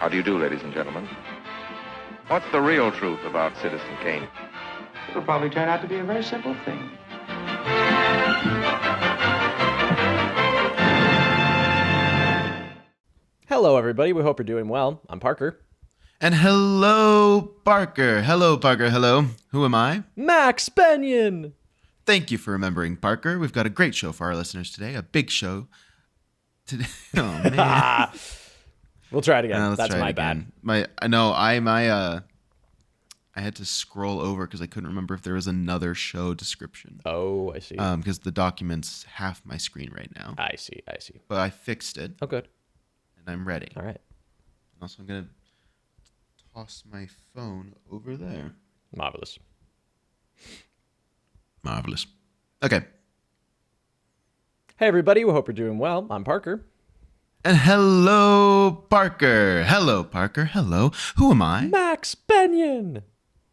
How do you do, ladies and gentlemen? What's the real truth about Citizen Kane? It'll probably turn out to be a very simple thing. Hello, everybody. We hope you're doing well. I'm Parker. And hello, Parker. Hello, Parker. Hello. Who am I? Max Bennion. Thank you for remembering, Parker. We've got a great show for our listeners today. A big show today. Oh man. We'll try it again. Let's That's try my it bad. bad. I had to scroll over because I couldn't remember if there was another show description. Oh, I see. Because the document's half my screen right now. I see. But I fixed it. Oh, good. And I'm ready. All right. Also, I'm gonna toss my phone over there. Marvelous. Okay. Hey, everybody. We hope you're doing well. I'm Parker. And hello, Parker. Hello, Parker. Hello. Who am I? Max Bennion.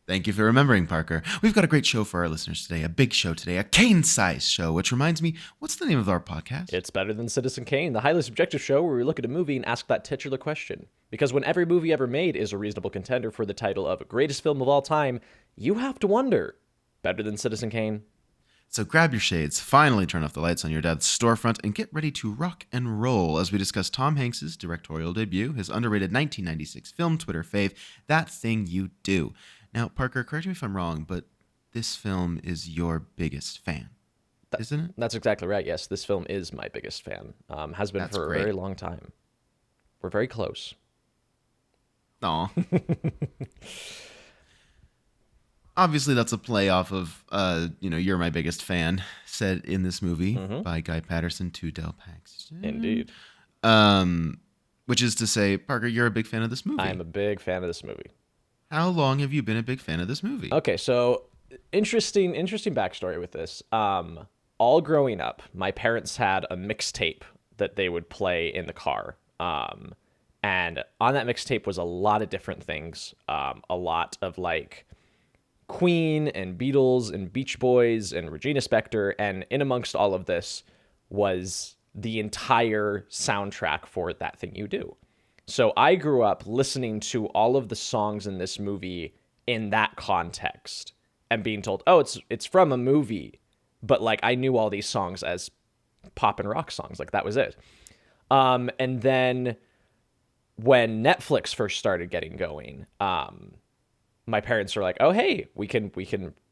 Thank you for remembering, Parker. We've got a great show for our listeners today. A big show today. A Kane-sized show, which reminds me, what's the name of our podcast? It's Better Than Citizen Kane, the highly subjective show where we look at a movie and ask that titular question. Because when every movie ever made is a reasonable contender for the title of greatest film of all time, you have to wonder, better than Citizen Kane? So grab your shades, finally turn off the lights on your dad's storefront, and get ready to rock and roll as we discuss Tom Hanks' directorial debut, his underrated 1996 film Twitter fave, That Thing You Do. Now, Parker, correct me if I'm wrong, but this film is your biggest fan, isn't it? That's exactly right, yes. This film is my biggest fan. Has been That's for great. a very long time. We're very close. Aw. Obviously, that's a play off of, You're My Biggest Fan, said in this movie by Guy Patterson to Del Paxton. Indeed. Which is to say, Parker, you're a big fan of this movie. I'm a big fan of this movie. How long have you been a big fan of this movie? Okay, so interesting backstory with this. All growing up, my parents had a mixtape that they would play in the car. And on that mixtape was a lot of different things. A lot of like Queen and Beatles and Beach Boys and Regina Spektor. And in amongst all of this was the entire soundtrack for That Thing You Do. So I grew up listening to all of the songs in this movie in that context and being told, oh, it's from a movie. But like I knew all these songs as pop and rock songs. Like that was it. And then when Netflix first started getting going, my parents were like, oh, hey, we can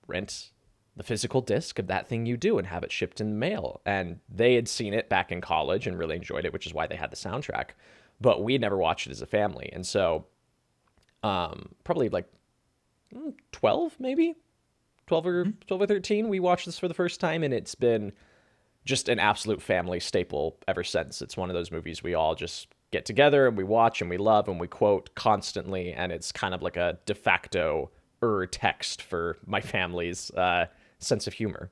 rent the physical disc of That Thing You Do and have it shipped in the mail. And they had seen it back in college and really enjoyed it, which is why they had the soundtrack. But we had never watched it as a family. And so probably like 12, maybe 12 or 13, we watched this for the first time. And it's been just an absolute family staple ever since. It's one of those movies we all just get together and we watch and we love and we quote constantly. And it's kind of like a de facto text for my family's sense of humor.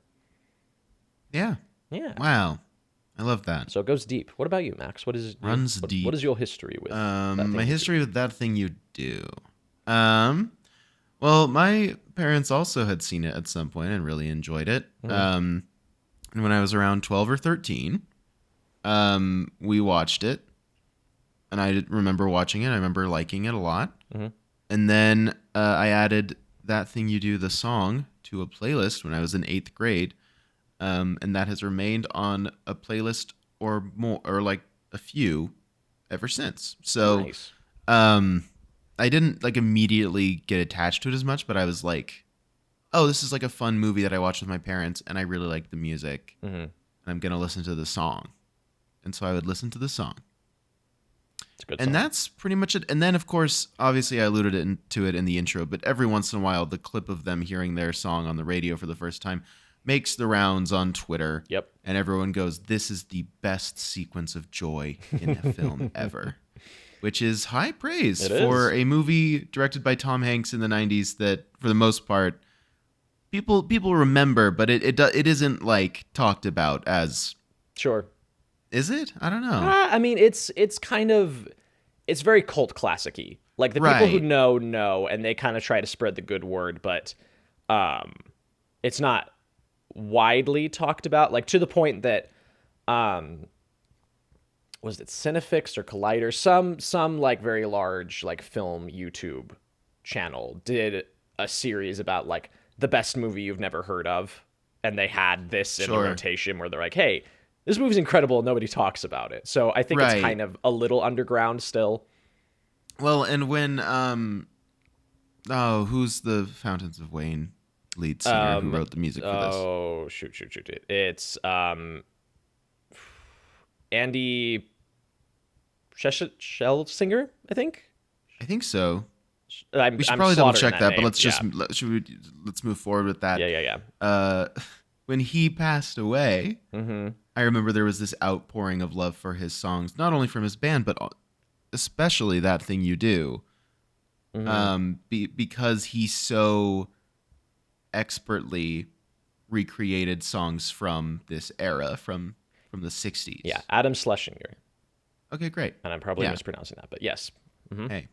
Yeah. Yeah. Wow. I love that. So it goes deep. What about you, Max? What is deep. What is your history with That Thing my You history with That Thing You Do. Well, my parents also had seen it at some point and really enjoyed it. And when I was around 12 or 13, we watched it. And I remember watching it. I remember liking it a lot. Mm-hmm. And then I added That Thing You Do, the song, to a playlist when I was in 8th grade. And that has remained on a playlist or more, or like a few ever since. So Nice. I didn't like immediately get attached to it as much, but I was like, oh, this is like a fun movie that I watched with my parents and I really like the music and I'm going to listen to the song. And so I would listen to the song. It's a good And song. that's pretty much it. And then, of course, obviously I alluded to it in the intro, but every once in a while, the clip of them hearing their song on the radio for the first time makes the rounds on Twitter. Yep. And everyone goes, this is the best sequence of joy in a film ever. Which is high praise It for is. a movie directed by Tom Hanks in the 90s that, for the most part, people remember, but it isn't like talked about as... Sure. Is it? I don't know. I mean, it's kind of, it's very cult classic-y. Like the people who Right. know, and they kind of try to spread the good word, but it's not widely talked about. Like to the point that was it Cinefix or Collider? Some like very large like film YouTube channel did a series about like the best movie you've never heard of, and they had this in the rotation where they're like, hey, this movie's incredible, nobody talks about it. So I think it's kind of a little underground still. Well, and when who's the Fountains of Wayne lead singer who wrote the music for this? Oh, shoot. It's Andy Schlesinger, I think. I think so. I'm we should probably double check that, name. but let's move forward with that. Yeah. When he passed away, I remember there was this outpouring of love for his songs, not only from his band, but especially That Thing You Do, because he so expertly recreated songs from this era, from the 60s. Yeah, Adam Schlesinger. Okay, great. And I'm probably mispronouncing that, but yes. Hey.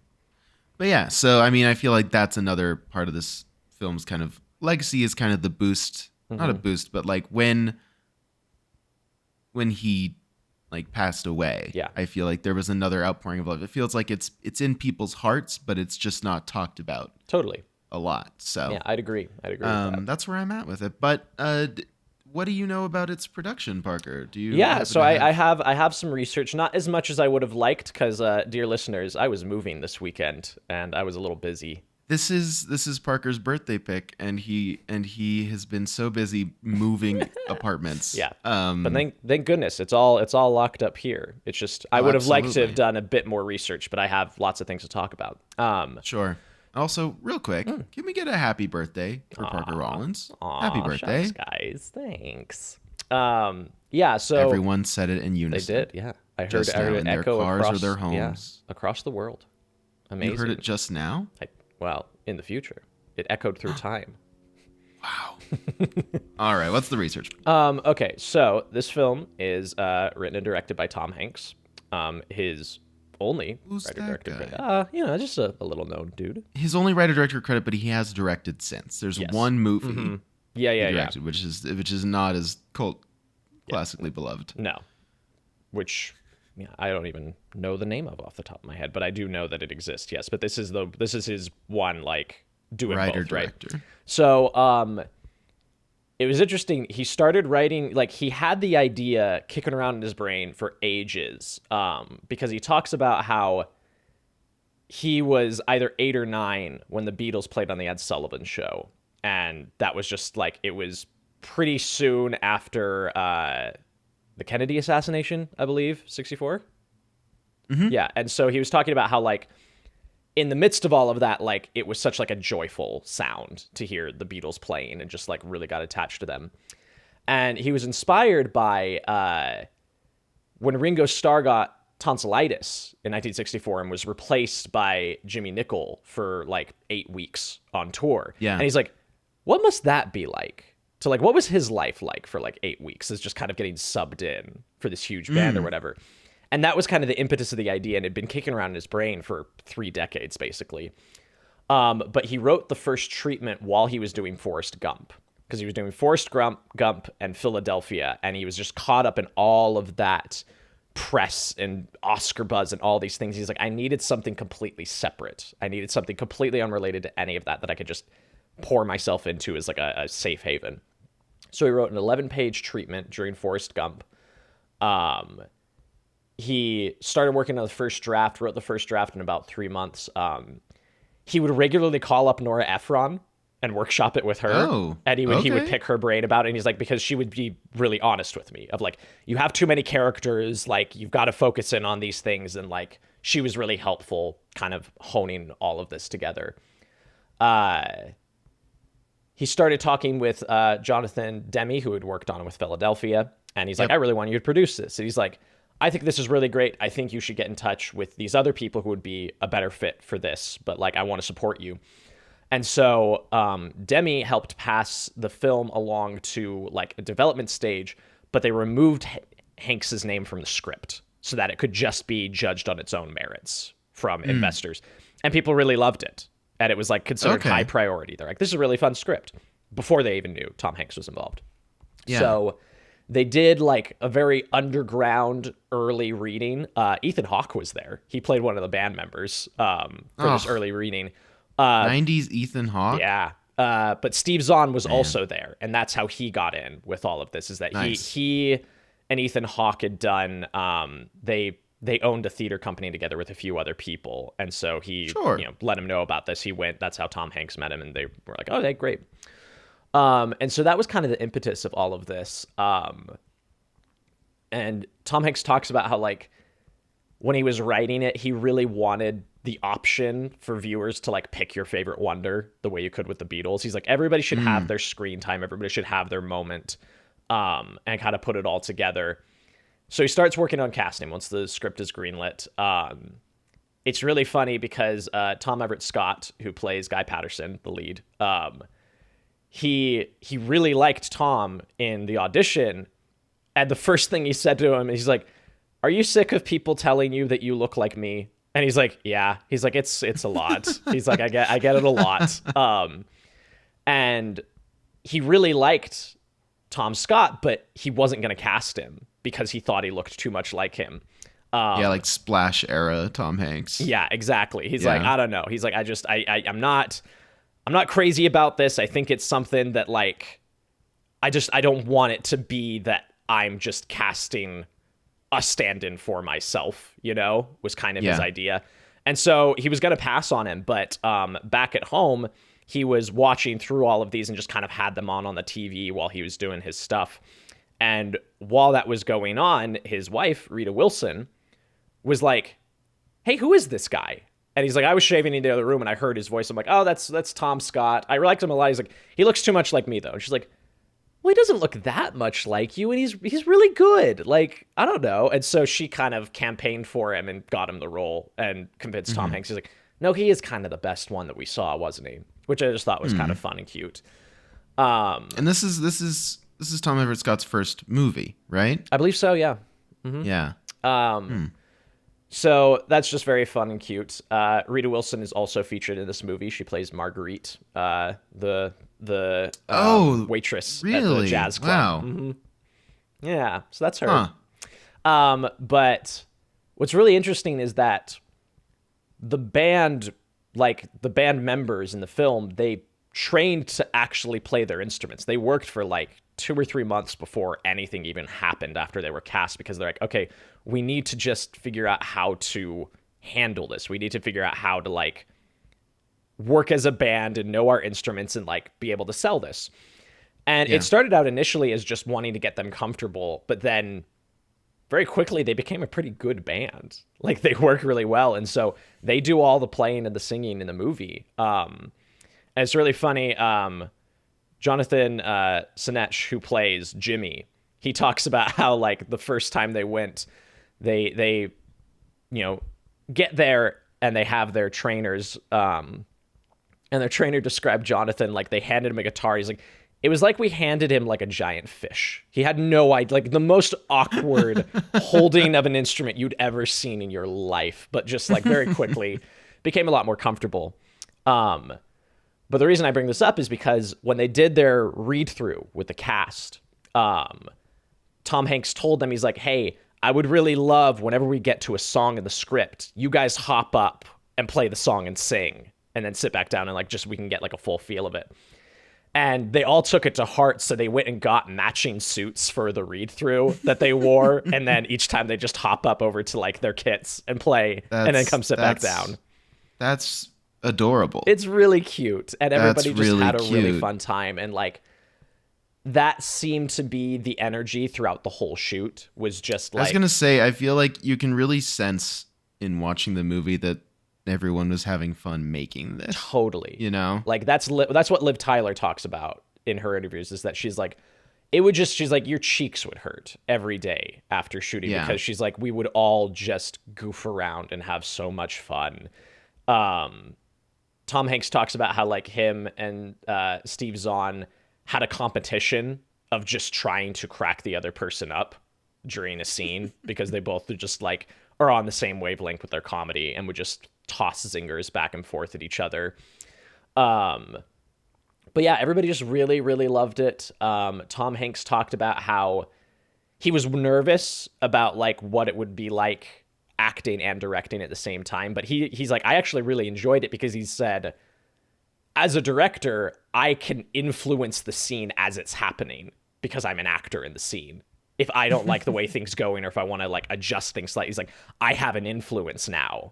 But yeah, so I mean, I feel like that's another part of this film's kind of legacy, is kind of the boost, not a boost, but like when he like passed away. Yeah. I feel like there was another outpouring of love. It feels like it's in people's hearts, but it's just not talked about. Totally. A lot. So yeah, I'd agree with that. That's where I'm at with it. But what do you know about its production, Parker? Do you? Yeah, so I have some research, not as much as I would have liked, because dear listeners, I was moving this weekend and I was a little busy. This is Parker's birthday pick, and he has been so busy moving apartments. Yeah, but thank goodness it's all locked up here. It's just I would have liked to have done a bit more research, but I have lots of things to talk about. Sure. Also, real quick, can we get a happy birthday for Parker Rawlins? Happy birthday, shucks, guys! Thanks. Yeah. So everyone said it in unison. They did. Yeah, I heard it in echo their cars across or their homes, across the world. Amazing. You heard it just now? Well, in the future, it echoed through time. Wow. All right, what's the research? Okay, so this film is written and directed by Tom Hanks. His only writer-director credit. Just a little known dude. His only writer-director credit, but he has directed since. There's one movie. Yeah. Directed, which is not as classically beloved. No. Which I don't even know the name of off the top of my head, but I do know that it exists. Yes, but this is his one like doing both, right? So it was interesting. He started writing, like he had the idea kicking around in his brain for ages, because he talks about how he was either 8 or 9 when the Beatles played on the Ed Sullivan Show, and that was just like it was pretty soon after the Kennedy assassination, I believe, 1964. Yeah, and so he was talking about how like in the midst of all of that, like it was such like a joyful sound to hear the Beatles playing, and just like really got attached to them. And he was inspired by when Ringo Starr got tonsillitis in 1964 and was replaced by Jimmy Nicol for like 8 weeks on tour. Yeah. And he's like, what must that be like? So like, what was his life like for like 8 weeks? Is just kind of getting subbed in for this huge band or whatever. And that was kind of the impetus of the idea, and it had been kicking around in his brain for 3 decades, basically. But he wrote the first treatment while he was doing Forrest Gump, because he was doing Forrest Gump and Philadelphia, and he was just caught up in all of that press and Oscar buzz and all these things. He's like, I needed something completely separate. I needed something completely unrelated to any of that I could just pour myself into as like a safe haven. So he wrote an 11-page treatment during Forrest Gump. He started working on the first draft, wrote the first draft in about 3 months. He would regularly call up Nora Ephron and workshop it with her. Oh, and he would pick her brain about it. And he's like, because she would be really honest with me of like, you have too many characters. Like, you've got to focus in on these things. And like, she was really helpful kind of honing all of this together. He started talking with Jonathan Demme, who had worked on it with Philadelphia. And he's like, I really want you to produce this. And he's like, I think this is really great. I think you should get in touch with these other people who would be a better fit for this. But like, I want to support you. And so Demme helped pass the film along to like a development stage, but they removed Hanks's name from the script so that it could just be judged on its own merits from investors. And people really loved it. And it was like considered high priority. They're like, this is a really fun script, before they even knew Tom Hanks was involved. Yeah. So they did like a very underground early reading. Ethan Hawke was there. He played one of the band members for this early reading. 90s Ethan Hawke? Yeah. But Steve Zahn was also there, and that's how he got in with all of this, is that he and Ethan Hawke had done, they owned a theater company together with a few other people, and so he let him know about this. He went, that's how Tom Hanks met him, and they were like, oh, okay, great. And so that was kind of the impetus of all of this. And Tom Hanks talks about how, like, when he was writing it, he really wanted the option for viewers to like pick your favorite Wonder the way you could with the Beatles. He's like, everybody should have their screen time. Everybody should have their moment, and kind of put it all together. So he starts working on casting once the script is greenlit. It's really funny because Tom Everett Scott, who plays Guy Patterson, the lead, he really liked Tom in the audition. And the first thing he said to him, he's like, are you sick of people telling you that you look like me? And he's like, yeah. He's like, it's a lot. He's like, I get it a lot. And he really liked Tom Scott, but he wasn't going to cast him because he thought he looked too much like him. Like Splash era Tom Hanks. Yeah, exactly. He's like, I don't know. He's like, I'm not crazy about this. I think it's something that like, I don't want it to be that I'm just casting a stand-in for myself, was kind of his idea. And so he was going to pass on him, but back at home, he was watching through all of these and just kind of had them on the TV while he was doing his stuff. And while that was going on, his wife, Rita Wilson, was like, hey, who is this guy? And he's like, I was shaving in the other room and I heard his voice. I'm like, oh, that's Tom Scott. I liked him a lot. He's like, he looks too much like me, though. And she's like, well, he doesn't look that much like you, and he's really good. Like, I don't know. And so she kind of campaigned for him and got him the role and convinced Tom Hanks. He's like, no, he is kind of the best one that we saw, wasn't he? Which I just thought was kind of fun and cute. And this is Tom Everett Scott's first movie, right? I believe so, yeah. Mm-hmm. Yeah. So that's just very fun and cute. Rita Wilson is also featured in this movie. She plays Marguerite, the waitress at the jazz club. Wow. Mm-hmm. Yeah, so that's her. But what's really interesting is that the band members in the film, they trained to actually play their instruments. They worked for like 2 or 3 months before anything even happened after they were cast, because they're like, okay, we need to just figure out how to handle this. We need to figure out how to like work as a band and know our instruments and like be able to sell this. And it started out initially as just wanting to get them comfortable, but then very quickly they became a pretty good band. Like, they work really well. And so they do all the playing and the singing in the movie. And it's really funny. Jonathan Sinech, who plays Jimmy, he talks about how like the first time they went, they get there and they have their trainers, and their trainer described Jonathan like they handed him a guitar. He's like, it was like we handed him like a giant fish. He had no idea, like the most awkward holding of an instrument you'd ever seen in your life, but just like very quickly became a lot more comfortable. But the reason I bring this up is because when they did their read-through with the cast, Tom Hanks told them, he's like, hey, I would really love whenever we get to a song in the script, you guys hop up and play the song and sing, and then sit back down and like just we can get like a full feel of it. And they all took it to heart, so they went and got matching suits for the read-through that they wore, and then each time they just hop up over to like their kits and play, and then come sit back down. That's adorable. It's really cute, and everybody just really had a really cute. fun time, and like that seemed to be the energy throughout the whole shoot. Was just like, I was gonna say, I feel like you can really sense in watching the movie that everyone was having fun making this. Totally, like that's what Liv Tyler talks about in her interviews, is that she's like, she's like, your cheeks would hurt every day after shooting, because she's like, we would all just goof around and have so much fun. Tom Hanks talks about how like him and Steve Zahn had a competition of just trying to crack the other person up during a scene, because they both just like are on the same wavelength with their comedy and would just toss zingers back and forth at each other. But yeah, everybody just really, really loved it. Tom Hanks talked about how he was nervous about like what it would be like acting and directing at the same time. But he's like, I actually really enjoyed it because he said, as a director, I can influence the scene as it's happening because I'm an actor in the scene. If I don't like the way things going or if I want to like adjust things slightly, he's like, I have an influence now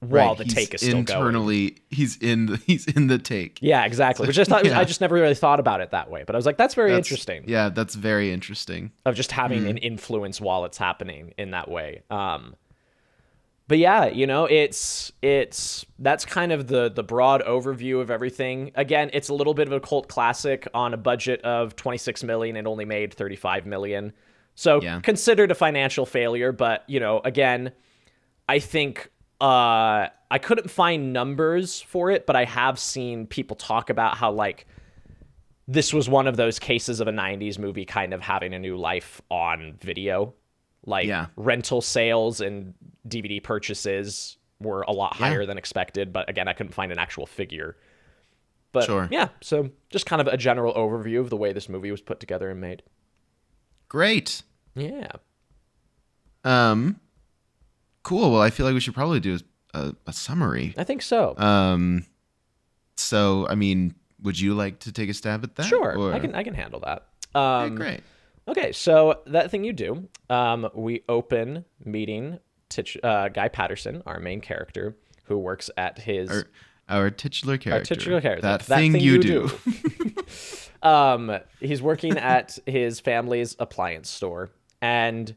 while the take is still internally, going. He's in the take. Yeah, exactly. Which I just never really thought about it that way. But I was like, that's interesting. Yeah, that's very interesting. Of just having an influence while it's happening in that way. But yeah, you know, it's that's kind of the broad overview of everything. Again, it's a little bit of a cult classic on a budget of $26 million. It only made $35 million. So considered a financial failure. But, you know, again, I think I couldn't find numbers for it, but I have seen people talk about how like this was one of those cases of a 90s movie kind of having a new life on video. Like rental sales and DVD purchases were a lot higher than expected. But again, I couldn't find an actual figure. But yeah, so just kind of a general overview of the way this movie was put together and made. Great. Yeah. Cool. Well, I feel like we should probably do a summary. I think so. So, I mean, would you like to take a stab at that? Sure. Or... I can handle that. Great. Okay, so that thing you do, we open meeting Guy Patterson, our main character, who works at his... Our titular character. Our titular character. That thing you do. He's working at his family's appliance store, and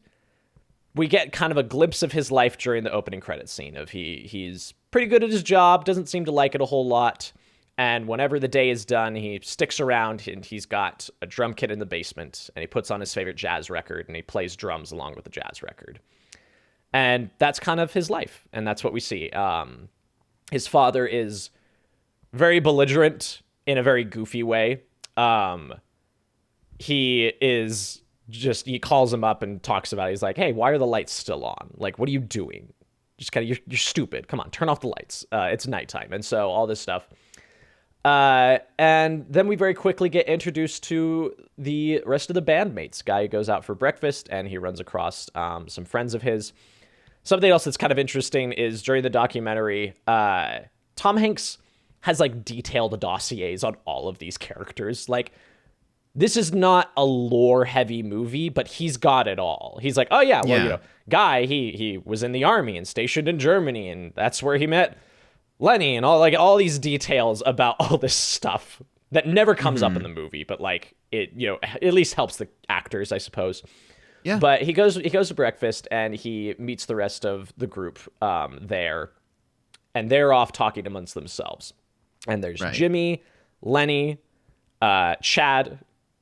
we get kind of a glimpse of his life during the opening credits scene of he's pretty good at his job, doesn't seem to like it a whole lot. And whenever the day is done, he sticks around and he's got a drum kit in the basement and he puts on his favorite jazz record and he plays drums along with the jazz record. And that's kind of his life. And that's what we see. His father is very belligerent in a very goofy way. He calls him up and talks about it. He's like, hey, why are the lights still on? Like, what are you doing? Just kind of, you're stupid. Come on, turn off the lights. It's nighttime. And so all this stuff. And then we very quickly get introduced to the rest of the bandmates. Guy goes out for breakfast and he runs across some friends of his. Something else that's kind of interesting is during the documentary, Tom Hanks has like detailed dossiers on all of these characters. Like, this is not a lore heavy movie, but he's got it all. He's like, oh yeah, well, you know, Guy, he was in the army and stationed in Germany, and that's where he met Lenny, and all these details about all this stuff that never comes up in the movie, but like it, you know, at least helps the actors, I suppose. Yeah. But he goes to breakfast and he meets the rest of the group there, and they're off talking amongst themselves. And there's Jimmy, Lenny, Chad,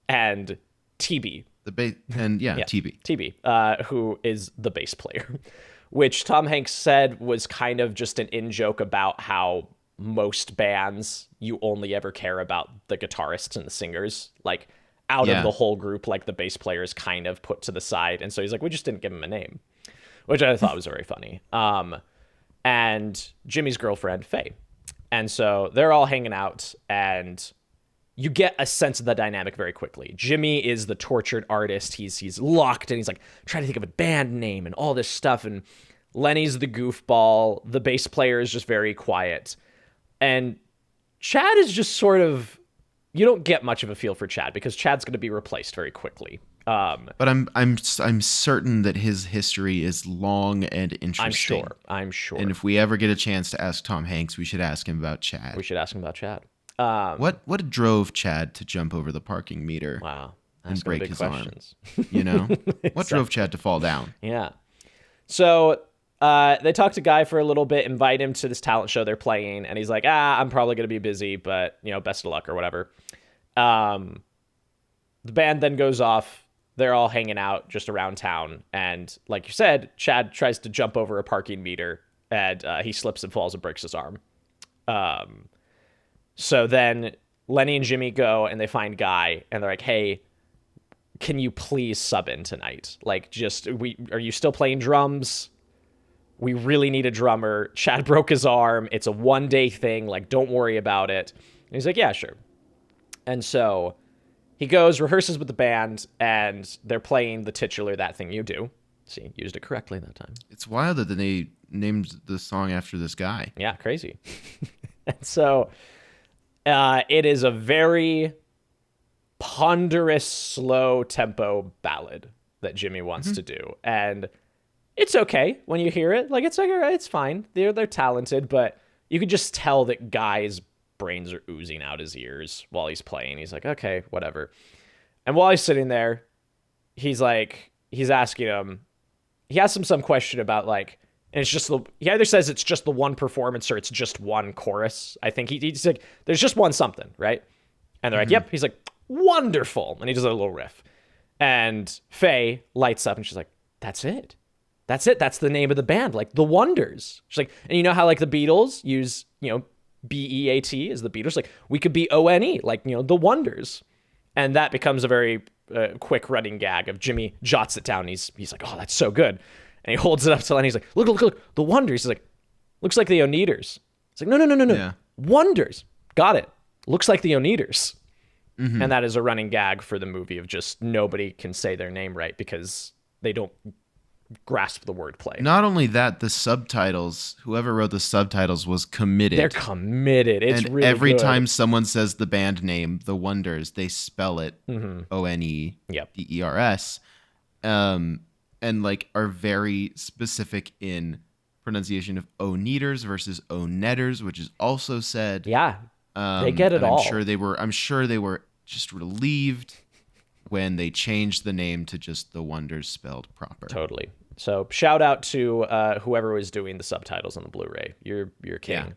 and TB. TB, who is the bass player. Which Tom Hanks said was kind of just an in-joke about how most bands, you only ever care about the guitarists and the singers. Like, out of the whole group, like, the bass player is kind of put to the side. And so he's like, we just didn't give him a name. Which I thought was very funny. And Jimmy's girlfriend, Faye. And so they're all hanging out, and you get a sense of the dynamic very quickly. Jimmy is the tortured artist. He's locked, and he's like trying to think of a band name and all this stuff. And Lenny's the goofball. The bass player is just very quiet. And Chad is just sort of, you don't get much of a feel for Chad because Chad's going to be replaced very quickly. But I'm certain that his history is long and interesting. I'm sure. And if we ever get a chance to ask Tom Hanks, we should ask him about Chad. What drove Chad to jump over the parking meter? Wow. And break his questions. Arm? You know? What drove Chad to fall down? Yeah. So they talk to Guy for a little bit, invite him to this talent show they're playing, and he's like, I'm probably going to be busy, but, you know, best of luck or whatever. The band then goes off. They're all hanging out just around town. And like you said, Chad tries to jump over a parking meter, and he slips and falls and breaks his arm. So then Lenny and Jimmy go and they find Guy, and they're like, hey, can you please sub in tonight? Like, are you still playing drums? We really need a drummer. Chad broke his arm. It's a one-day thing. Like, don't worry about it. And he's like, yeah, sure. And so he goes, rehearses with the band, and they're playing the titular That Thing You Do. See, used it correctly that time. It's wild that they named the song after this guy. Yeah, crazy. And so it is a very ponderous, slow tempo ballad that Jimmy wants to do. And it's okay when you hear it. Like, it's like, all right, it's fine. They're talented, but you could just tell that Guy's brains are oozing out his ears while he's playing. He's like, okay, whatever. And while he's sitting there, he's asking him, he asks him some question about, like, and it's just he either says it's just the one performance or it's just one chorus. I think he's like, there's just one something, right? And they're like, yep. He's like, wonderful. And he does a little riff. And Faye lights up and she's like, that's it. That's it. That's the name of the band, like the Wonders. She's like, and you know how like the Beatles use, BEAT as the Beatles? Like, we could be ONE, like, the Wonders. And that becomes a very quick running gag of Jimmy jots it down. He's like, oh, that's so good. And he holds it up to Lenny. He's like, look, the Wonders. He's like, looks like the Oneaters. It's like, no. Yeah. Wonders. Got it. Looks like the Oneaters. Mm-hmm. And that is a running gag for the movie of just nobody can say their name right because they don't grasp the wordplay. Not only that, the subtitles, whoever wrote the subtitles was committed. They're committed. It's and really every good. time someone says the band name, the Wonders, they spell it ONEDERS. And like are very specific in pronunciation of Oneaters versus Onetters, which is also said. Yeah. They get it all. I'm sure they were just relieved when they changed the name to just the Wonders spelled proper. Totally. So shout out to whoever was doing the subtitles on the Blu-ray. You're king.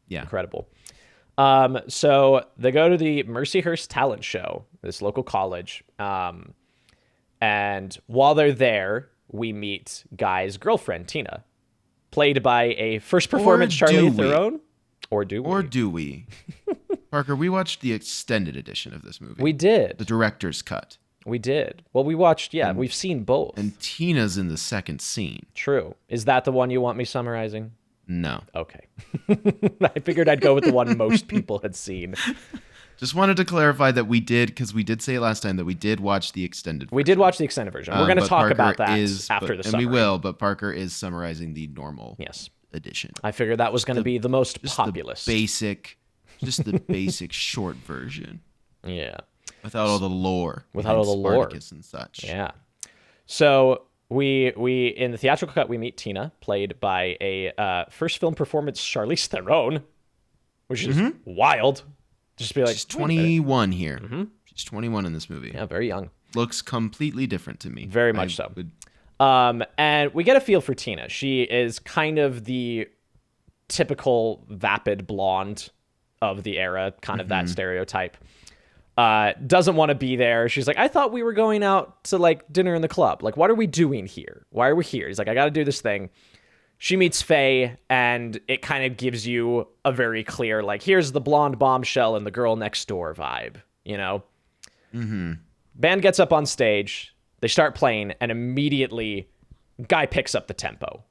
Yeah. Incredible. So they go to the Mercyhurst talent show, this local college. And while they're there, we meet Guy's girlfriend, Tina, played by a first performance Charlize Theron. Or do we? Parker, we watched the extended edition of this movie. We did. The director's cut. We did. Well, we watched, we've seen both. And Tina's in the second scene. True. Is that the one you want me summarizing? No. Okay. I figured I'd go with the one most people had seen. Just wanted to clarify that we did, because we did say last time that we did watch the extended version. We did watch the extended version. We're going to talk about that after the summary. And we will, but Parker is summarizing the normal edition. I figured that was going to be the most populous. Just the basic short version. Yeah. Without all the lore. Without all the lore. Spartacus and such. Yeah. So we in the theatrical cut, we meet Tina, played by a first film performance Charlize Theron, which is wild. Just be like, she's 21 here. Mm-hmm. She's 21 in this movie. Yeah, very young. Looks completely different to me. Very much so. And we get a feel for Tina. She is kind of the typical vapid blonde of the era, kind of that stereotype. Doesn't want to be there. She's like, I thought we were going out to like dinner in the club. Like, what are we doing here? Why are we here? He's like, I got to do this thing. She meets Faye, and it kind of gives you a very clear, like, here's the blonde bombshell and the girl next door vibe, Band gets up on stage, they start playing, and immediately Guy picks up the tempo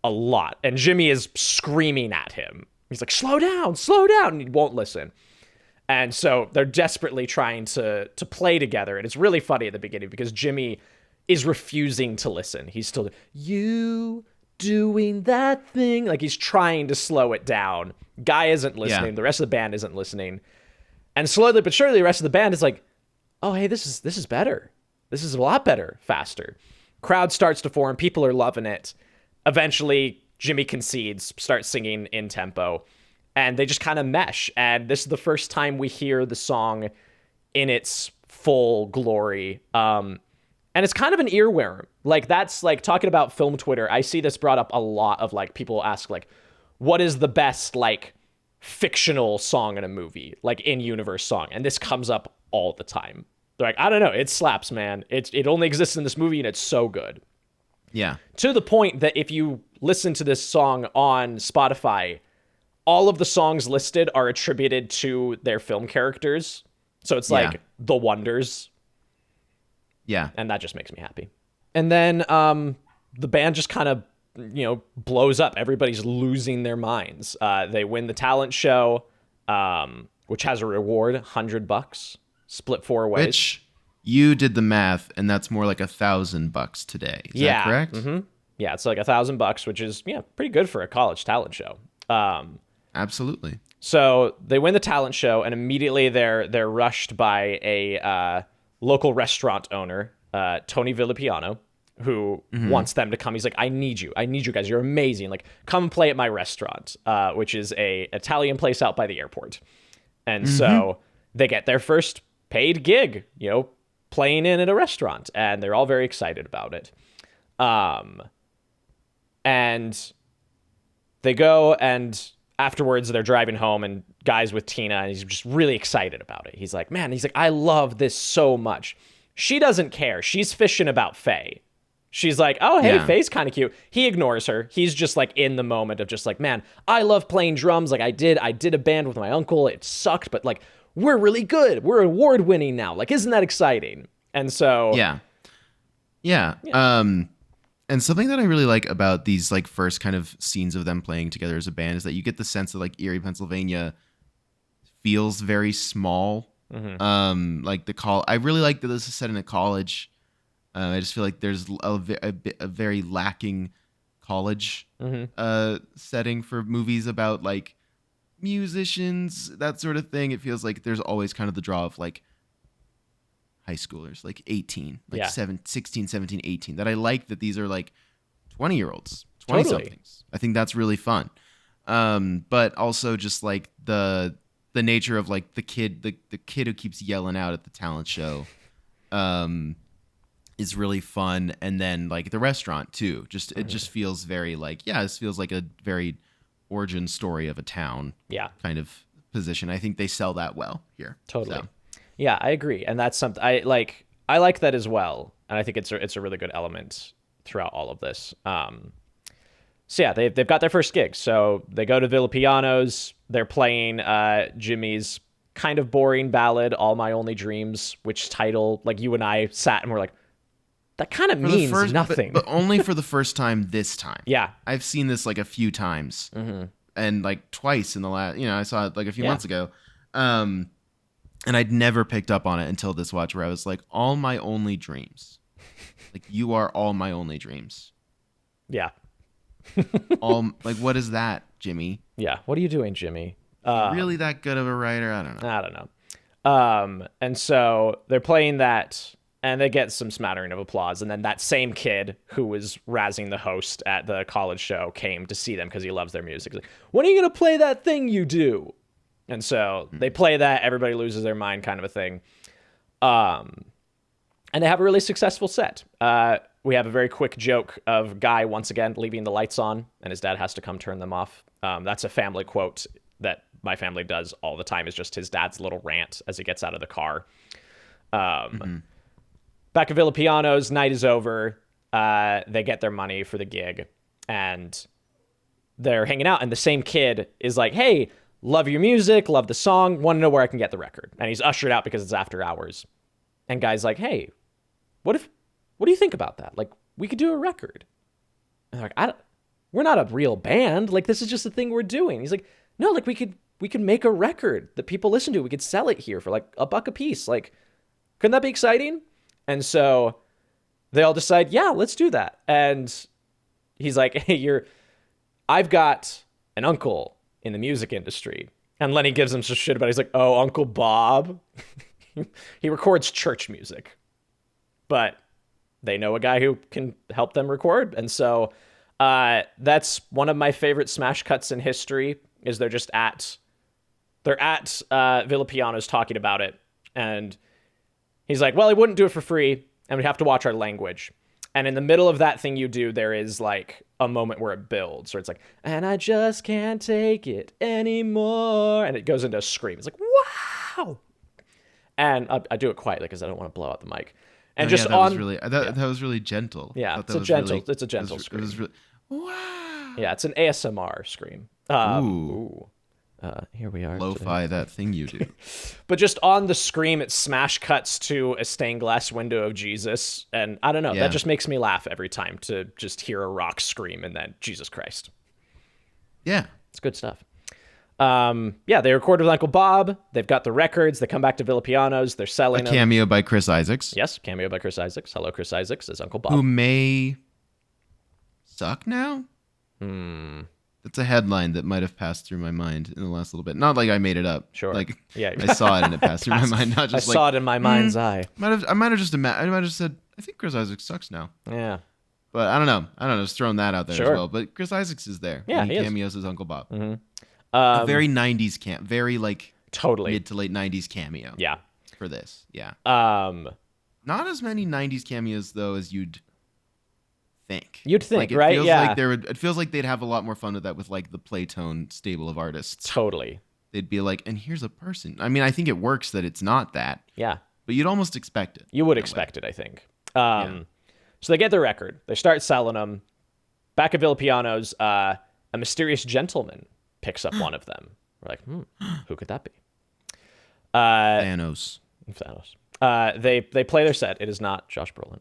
a lot. And Jimmy is screaming at him. He's like, slow down, and he won't listen. And so they're desperately trying to play together. And it's really funny at the beginning because Jimmy is refusing to listen. He's still, you doing that thing. Like, he's trying to slow it down. Guy isn't listening. Yeah. The rest of the band isn't listening. And slowly but surely, the rest of the band is like, oh, hey, this is better. This is a lot better, faster. Crowd starts to form. People are loving it. Eventually, Jimmy concedes, starts singing in tempo, and they just kind of mesh. And this is the first time we hear the song in its full glory. And it's kind of an earworm. Like, that's like talking about film Twitter. I see this brought up a lot of like people ask like, what is the best like fictional song in a movie, like in-universe song? And this comes up all the time. They're like, I don't know, it slaps, man. It only exists in this movie and it's so good. Yeah. To the point that if you listen to this song on Spotify, all of the songs listed are attributed to their film characters. So it's like The Wonders. Yeah. And that just makes me happy. And then the band just kind of, blows up. Everybody's losing their minds. They win the talent show, which has a reward, $100. split 4 ways. Which you did the math, and that's more like $1,000 today. Is that correct? Mm-hmm. Yeah, it's like $1,000, which is pretty good for a college talent show. Absolutely. So they win the talent show, and immediately they're rushed by a local restaurant owner, Tony Villapiano, who wants them to come. He's like, I need you guys. You're amazing. Like, come play at my restaurant, which is a Italian place out by the airport. And so they get their first paid gig, playing in at a restaurant, and they're all very excited about it. And they go, and afterwards they're driving home, and Guy's with Tina, and he's just really excited about it. He's like, I love this so much. She doesn't care. She's fishing about Faye. She's like, oh, hey, Faye's kind of cute. He ignores her. He's just like in the moment of just like, man, I love playing drums. Like I did a band with my uncle. It sucked, but like, we're really good. We're award winning now. Like, isn't that exciting? And so, yeah. And something that I really like about these like first kind of scenes of them playing together as a band is that you get the sense that like Erie, Pennsylvania feels very small. Like I really like that this is set in a college. I just feel like there's a very lacking college setting for movies about like musicians, that sort of thing. It feels like there's always kind of the draw of like high schoolers, like 18, like 16, 17, 18. That I like that these are like 20-year-olds, 20-somethings. I think that's really fun. But also just like the nature of like the kid who keeps yelling out at the talent show is really fun. And then like the restaurant too, it just feels very like, this feels like a very origin story of a town kind of position. I think they sell that well here. Totally. So. Yeah, I agree. And that's something I like that as well. And I think it's a really good element throughout all of this. So yeah, they've got their first gig. So they go to Villapiano's. They're playing Jimmy's kind of boring ballad, All My Only Dreams, which title, like you and I sat and were like, that kind of means nothing. But only for the first time this time. Yeah. I've seen this like a few times. And like twice in the last, I saw it like a few months ago. And I'd never picked up on it until this watch where I was like, all my only dreams. Like, you are all my only dreams. Yeah. Like, what is that, Jimmy? Yeah. What are you doing, Jimmy? Really that good of a writer? I don't know. And so they're playing that, and they get some smattering of applause. And then that same kid who was razzing the host at the college show came to see them because he loves their music. He's like, when are you going to play that thing you do? And so they play that, everybody loses their mind kind of a thing. And they have a really successful set. We have a very quick joke of Guy once again leaving the lights on, and his dad has to come turn them off. That's a family quote that my family does all the time, is just his dad's little rant as he gets out of the car. Back at Villapiano's, night is over. They get their money for the gig, and they're hanging out, and the same kid is like, hey, love your music, love the song, want to know where I can get the record. And he's ushered out because it's after hours. And Guy's like, hey, what do you think about that? Like, we could do a record. And they're like, we're not a real band. Like, this is just a thing we're doing. He's like, no, like we could make a record that people listen to. We could sell it here for like $1 a piece. Like, couldn't that be exciting? And so they all decide, yeah, let's do that. And he's like, hey, I've got an uncle in the music industry. And Lenny gives him some shit about it. He's like, oh, Uncle Bob. He records church music. But they know a guy who can help them record. And so that's one of my favorite smash cuts in history, is they're at Villapiano's talking about it. And he's like, well, he wouldn't do it for free, and we have to watch our language. And in the middle of that thing you do, there is like a moment where it builds. Or it's like, and I just can't take it anymore. And it goes into a scream. It's like, wow. And I do it quietly because I don't want to blow out the mic. And that was really gentle. Yeah, it's a gentle scream. It was really, wow. Yeah, it's an ASMR scream. Ooh. Here we are. Lo-fi that thing you do. But just on the scream, it smash cuts to a stained glass window of Jesus. And I don't know, that just makes me laugh every time to just hear a rock scream and then Jesus Christ. Yeah. It's good stuff. They recorded with Uncle Bob. They've got the records. They come back to Villapiano's. They're selling them. Cameo by Chris Isaacs. Yes, cameo by Chris Isaacs. Hello, Chris Isaacs as Uncle Bob. Who may suck now? That's a headline that might have passed through my mind in the last little bit. Not like I made it up. Sure. Like, yeah. I saw it and it passed through my mind. Not just I saw it in my mind's eye. I might have just said, I think Chris Isaacs sucks now. Yeah. But I don't know. Just throwing that out there Sure. as well. But Chris Isaacs is there. Yeah, and he is. cameos as Uncle Bob. Mm-hmm. A very 90s very like Totally. mid to late 90s cameo. Yeah. For this. Yeah. Not as many 90s cameos though as you'd think. Like, it right? Feels Yeah. like it feels like they'd have a lot more fun with that with like the Playtone stable of artists. Totally. They'd be like, and here's a person. I mean, I think it works that it's not that. Yeah. But you'd almost expect it. You would expect it, I think. So they get the record. They start selling them. Back at Villapiano's, a mysterious gentleman picks up one of them. We're like, who could that be? Thanos. They play their set. It is not Josh Brolin.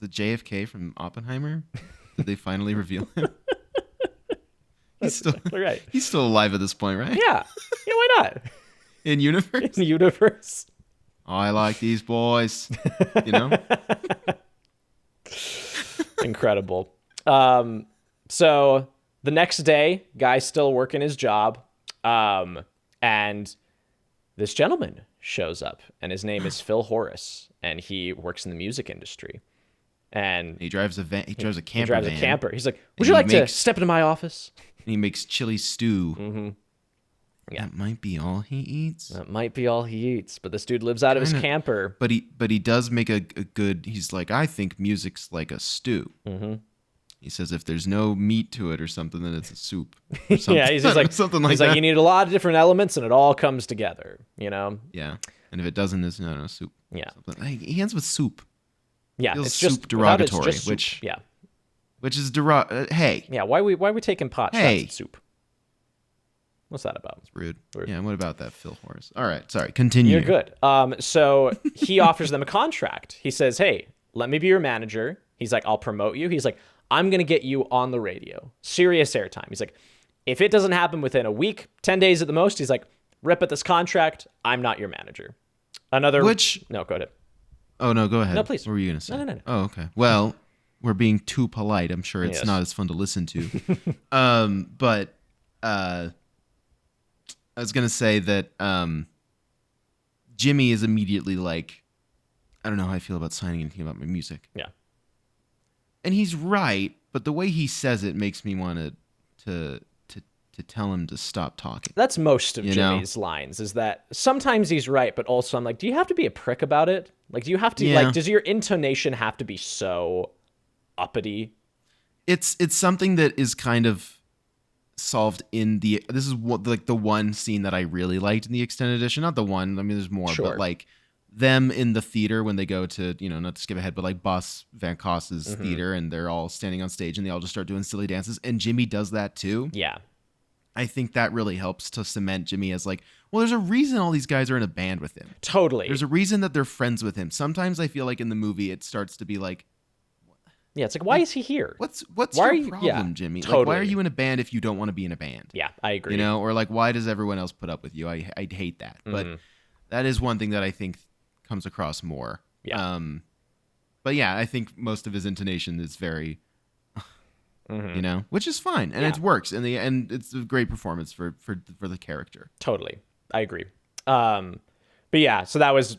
The JFK from Oppenheimer? Did they finally reveal him? He's still right. He's still alive at this point, right? Yeah. Yeah, why not? In universe? In universe. I like these boys. You know? Incredible. So the next day, guy's still working his job. And this gentleman shows up, and his name is Phil Horace, and he works in the music industry. And he drives a van. He drives a camper. He drives van, a camper. He's like, "Would you like to step into my office?" And he makes chili stew. Mm-hmm. Yeah, that might be all he eats. That might be all he eats. But this dude lives out of his camper. But he does make a good. He's like, I think music's like a stew. Mm-hmm. He says if there's no meat to it or something, then it's a soup. Yeah, he's like something like he's that. Like, you need a lot of different elements, and it all comes together. You know. Yeah, and if it doesn't, it's no soup. Yeah, he ends with soup. Yeah, it's soup just derogatory, which is hey. Yeah, why we taking pot shots at soup? What's that about? It's rude. Yeah, and what about that Phil Horace? All right, sorry, continue. You're good. So he offers them a contract. He says, "Hey, let me be your manager." He's like, "I'll promote you." He's like, "I'm gonna get you on the radio, serious airtime." He's like, "If it doesn't happen within a week, 10 days at the most," he's like, "Rip at this contract. I'm not your manager." No, go ahead. Oh, no, go ahead. No, please. What were you going to say? No. Oh, okay. Well, we're being too polite. I'm sure it's not as fun to listen to. But I was going to say that Jimmy is immediately like, I don't know how I feel about signing anything about my music. Yeah. And he's right, but the way he says it makes me want to tell him to stop talking. That's most of Jimmy's lines, is that sometimes he's right, but also I'm like, do you have to be a prick about it? Like, do you have to, does your intonation have to be so uppity? It's something that is kind of solved in this is the one scene that I really liked in the extended edition. Not the one, I mean, there's more, but like them in the theater when they go to, not to skip ahead, but like Boss Van Koss's theater, and they're all standing on stage and they all just start doing silly dances, and Jimmy does that too. Yeah. I think that really helps to cement Jimmy as like, well, there's a reason all these guys are in a band with him. Totally. There's a reason that they're friends with him. Sometimes I feel like in the movie it starts to be like, yeah, it's like, why is he here? What's your problem, Jimmy? Totally. Like, why are you in a band if you don't want to be in a band? Yeah, I agree. Or like, why does everyone else put up with you? I hate that. But that is one thing that I think comes across more. Yeah. But yeah, I think most of his intonation is very, which is fine, and it works. And it's a great performance for the character. Totally, I agree. But yeah, so that was,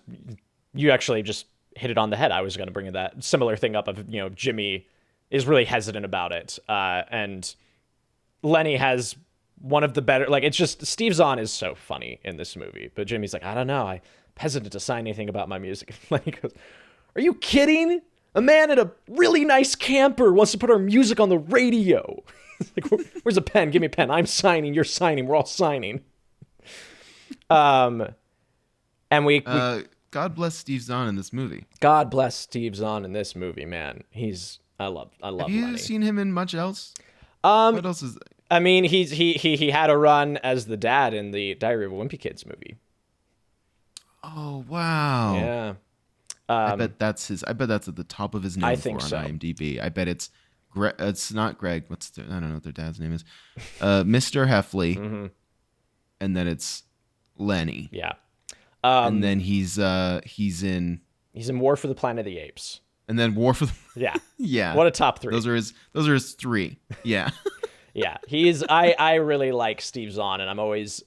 you actually just hit it on the head. I was going to bring that similar thing up of, Jimmy is really hesitant about it, and Lenny has one of the better, like, it's just, Steve Zahn is so funny in this movie, but Jimmy's like, I don't know, I'm hesitant to sign anything about my music. Lenny goes, are you kidding? A man in a really nice camper wants to put our music on the radio. Like, where's a pen? Give me a pen. I'm signing. You're signing. We're all signing. And we God bless Steve Zahn in this movie. God bless Steve Zahn in this movie, man. I love Have you Lenny. seen him in much else? What else is? I mean, he had a run as the dad in the Diary of a Wimpy Kids movie. Oh wow! Yeah. I bet that's at the top of his name I think on so. IMDb. I bet it's It's not Greg. I don't know what their dad's name is. Mr. Heffley, and then it's Lenny. Yeah. And then he's in War for the Planet of the Apes. And then War for the Yeah. Yeah. What a top three. Those are his three. Yeah. Yeah. I really like Steve Zahn, and I'm always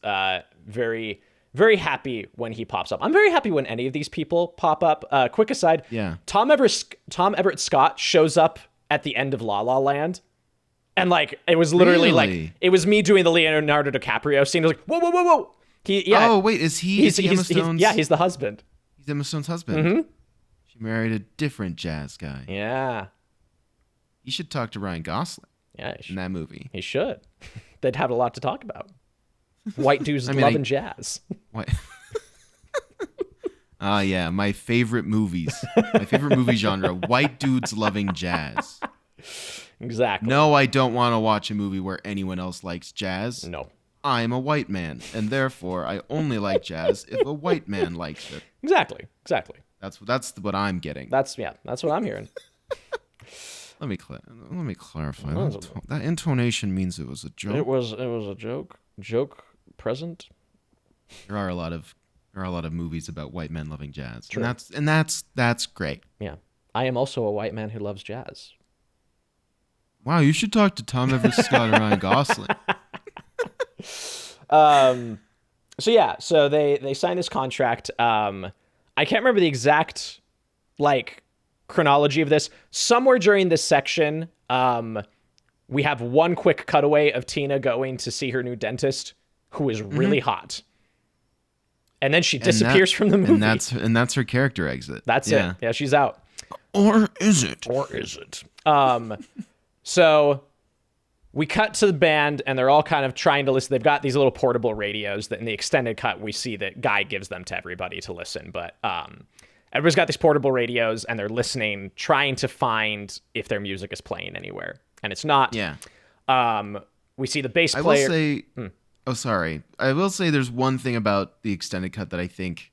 very, very happy when he pops up. I'm very happy when any of these people pop up. Quick aside. Yeah. Tom Everett Scott shows up at the end of La La Land. And like it was literally like it was me doing the Leonardo DiCaprio scene. I was like, whoa, whoa, whoa, whoa. Oh wait, is he Emma Stone's? He's the husband. He's Emma Stone's husband. She married a different jazz guy. Yeah. You should talk to Ryan Gosling. Yeah, in that movie. He should. They'd have a lot to talk about. White dudes loving jazz. What? Yeah, my favorite movies. My favorite movie genre: white dudes loving jazz. Exactly. No, I don't want to watch a movie where anyone else likes jazz. No. I'm a white man, and therefore I only like jazz if a white man likes it. Exactly. That's what I'm getting. That's what I'm hearing. Let me clarify. That intonation means it was a joke. It was a joke. Joke present. There are a lot of movies about white men loving jazz. True. And that's great. Yeah. I am also a white man who loves jazz. Wow, you should talk to Tom Everett Scott or Ryan Gosling. So they sign this contract. I can't remember the exact chronology of this. Somewhere during this section, we have one quick cutaway of Tina going to see her new dentist, who is really hot. And then she disappears from the movie. And that's her character exit. That's it. Yeah, she's out. Or is it? So we cut to the band, and they're all kind of trying to listen. They've got these little portable radios that in the extended cut, we see that Guy gives them to everybody to listen. But everybody's got these portable radios, and they're listening, trying to find if their music is playing anywhere. And it's not. Yeah. We see the bass player. I will say... Oh, sorry. I will say there's one thing about the extended cut that I think,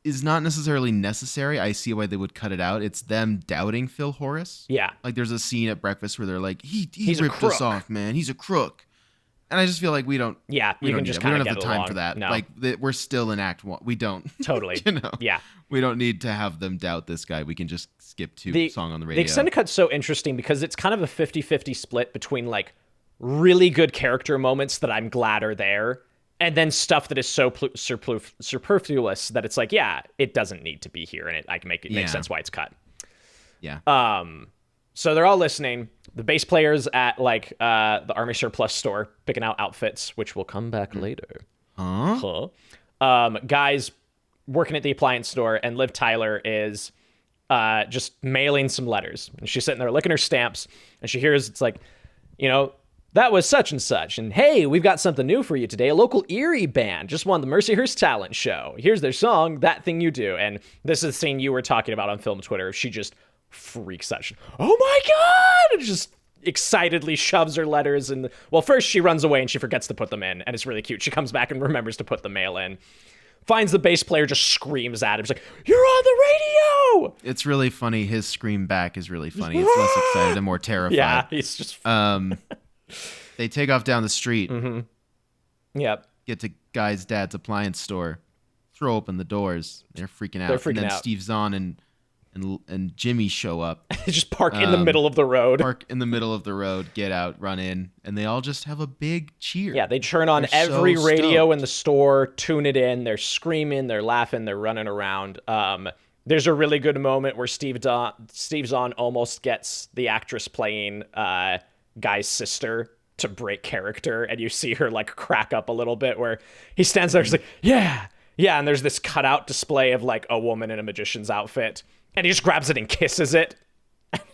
is not necessarily necessary. I see why they would cut it out. It's them doubting Phil Horace. Yeah. Like there's a scene at breakfast where they're like, he ripped us off, man. He's a crook. And I just feel like we don't. Yeah, we don't have the time along. for that. No. Like we're still in Act 1. We don't. Totally. Yeah. We don't need to have them doubt this guy. We can just skip to the song on the radio. The extended cut's so interesting because it's kind of a 50-50 split between really good character moments that I'm glad are there, and then stuff that is so superfluous that it's like, yeah, it doesn't need to be here, and I can make it make sense why it's cut. Yeah. So they're all listening. The bass player's at the Army Surplus store picking out outfits, which will come back later. Huh? Guys working at the appliance store, and Liv Tyler is just mailing some letters. And she's sitting there licking her stamps, and she hears it's like, that was such and such. And hey, we've got something new for you today. A local Erie band just won the Mercyhurst Talent Show. Here's their song, That Thing You Do. And this is the scene you were talking about on Film Twitter. She just freaks out. Oh my God! And just excitedly shoves her letters in. Well, first she runs away and she forgets to put them in. And it's really cute. She comes back and remembers to put the mail in. Finds the bass player, just screams at him. She's like, "You're on the radio!" It's really funny. His scream back is really funny. It's less excited and more terrified. Yeah, he's just... They take off down the street. Mm-hmm. Yep. Get to Guy's dad's appliance store. Throw open the doors. They're freaking out. And then Steve Zahn and Jimmy show up. They just park in the middle of the road. Park in the middle of the road, get out, run in, and they all just have a big cheer. Yeah, they turn on every radio in the store, tune it in. They're screaming, they're laughing, they're running around. There's a really good moment where Steve Zahn almost gets the actress playing Guy's sister to break character, and you see her crack up a little bit where he stands there, he's like, yeah, and there's this cutout display of a woman in a magician's outfit, and he just grabs it and kisses it.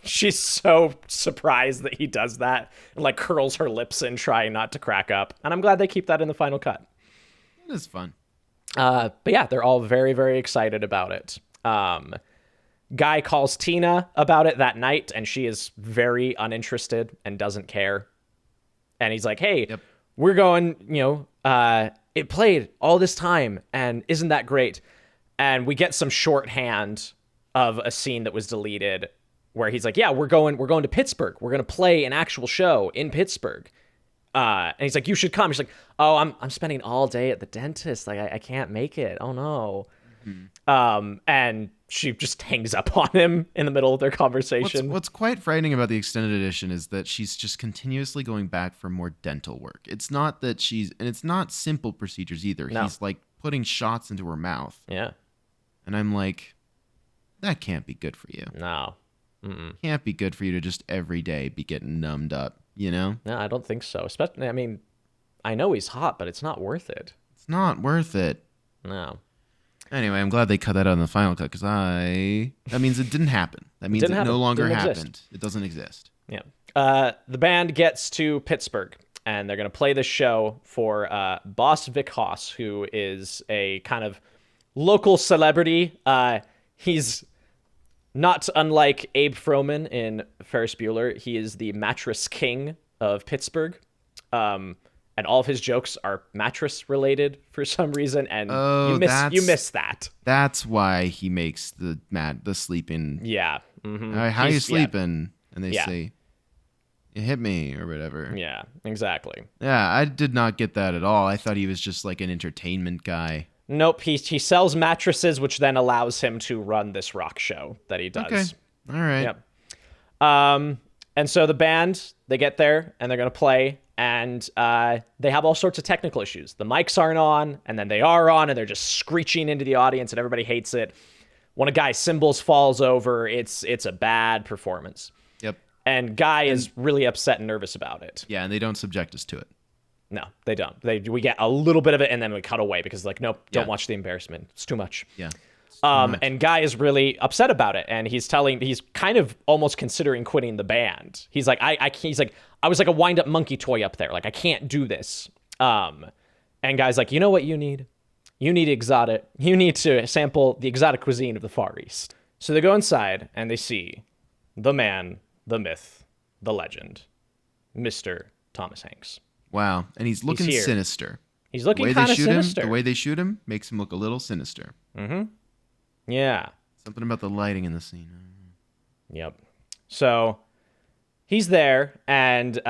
She's so surprised that he does that and curls her lips in, trying not to crack up. And I'm glad they keep that in the final cut. It is fun. But yeah, they're all very, very excited about it. Guy calls Tina about it that night, and she is very uninterested and doesn't care. And he's like, hey, we're going, it played all this time, and isn't that great? And we get some shorthand of a scene that was deleted where he's like, yeah, we're going to Pittsburgh. We're going to play an actual show in Pittsburgh. And he's like, you should come. She's like, oh, I'm spending all day at the dentist. Like, I can't make it. Oh, no. And she just hangs up on him in the middle of their conversation. What's quite frightening about the extended edition is that she's just continuously going back for more dental work. It's not that and it's not simple procedures either. No. He's like putting shots into her mouth. Yeah. And I'm like, that can't be good for you. No. Mm-mm. Can't be good for you to just every day be getting numbed up, you know? No, I don't think so. Especially, I mean, I know he's hot, but it's not worth it. It's not worth it. No. Anyway, I'm glad they cut that out in the final cut because that means it didn't happen. That means it no longer happened. It doesn't exist. Yeah. The band gets to Pittsburgh and they're going to play this show for Boss Vic Haas, who is a kind of local celebrity. He's not unlike Abe Froman in Ferris Bueller. He is the mattress king of Pittsburgh. And all of his jokes are mattress related for some reason. And you miss that. That's why he makes the sleeping. Yeah. Mm-hmm. How you sleeping? Yeah. And they say, you hit me or whatever. Yeah, exactly. Yeah, I did not get that at all. I thought he was just like an entertainment guy. Nope, he sells mattresses, which then allows him to run this rock show that he does. Okay, all right. Yep. And so the band, they get there, and they're going to play, and they have all sorts of technical issues. The mics aren't on, and then they are on, and they're just screeching into the audience, and everybody hates it. One of Guy's cymbals falls over. It's a bad performance. Yep. And Guy is really upset and nervous about it. Yeah, and they don't subject us to it. No, they don't. We get a little bit of it, and then we cut away because, like, nope, don't watch the embarrassment. It's too much. Yeah. And Guy is really upset about it, and he's kind of almost considering quitting the band. He's like, I was like a wind-up monkey toy up there. Like, I can't do this. And Guy's like, you know what you need? You need exotic. You need to sample the exotic cuisine of the Far East. So they go inside, and they see the man, the myth, the legend, Mr. Thomas Hanks. Wow, and he's looking sinister. He's looking kind of sinister. The way they shoot him makes him look a little sinister. Mm-hmm. Yeah. Something about the lighting in the scene. Yep. So he's there, and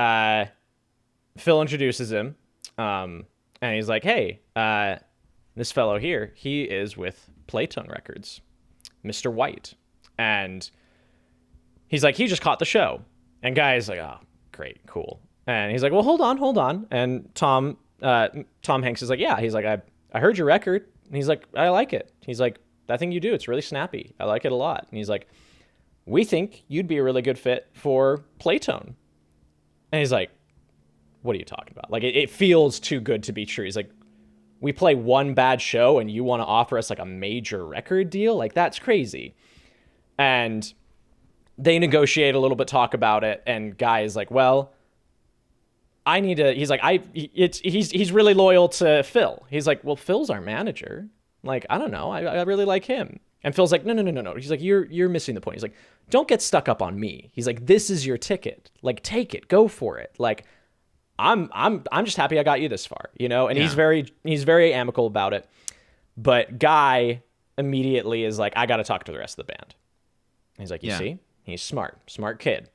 Phil introduces him, and he's like, hey, this fellow here, he is with Playtone Records, Mr. White. And he's like, he just caught the show. And Guy's like, oh, great, cool. And he's like, well, hold on. And Tom Hanks is like, yeah. He's like, I heard your record. And he's like, I like it. He's like, that thing you do, it's really snappy. I like it a lot. And he's like, we think you'd be a really good fit for Playtone. And he's like, what are you talking about? Like, it feels too good to be true. He's like, we play one bad show and you want to offer us like a major record deal? Like, that's crazy. And they negotiate a little bit, talk about it. And Guy is like, well, I need to, he's like, he's really loyal to Phil. He's like, well, Phil's our manager. Like, I don't know. I really like him. And Phil's like, no. He's like, you're missing the point. He's like, don't get stuck up on me. He's like, this is your ticket. Like, take it, go for it. Like, I'm just happy I got you this far, you know? And he's very amicable about it. But Guy immediately is like, I got to talk to the rest of the band. And he's like, you see? He's smart kid.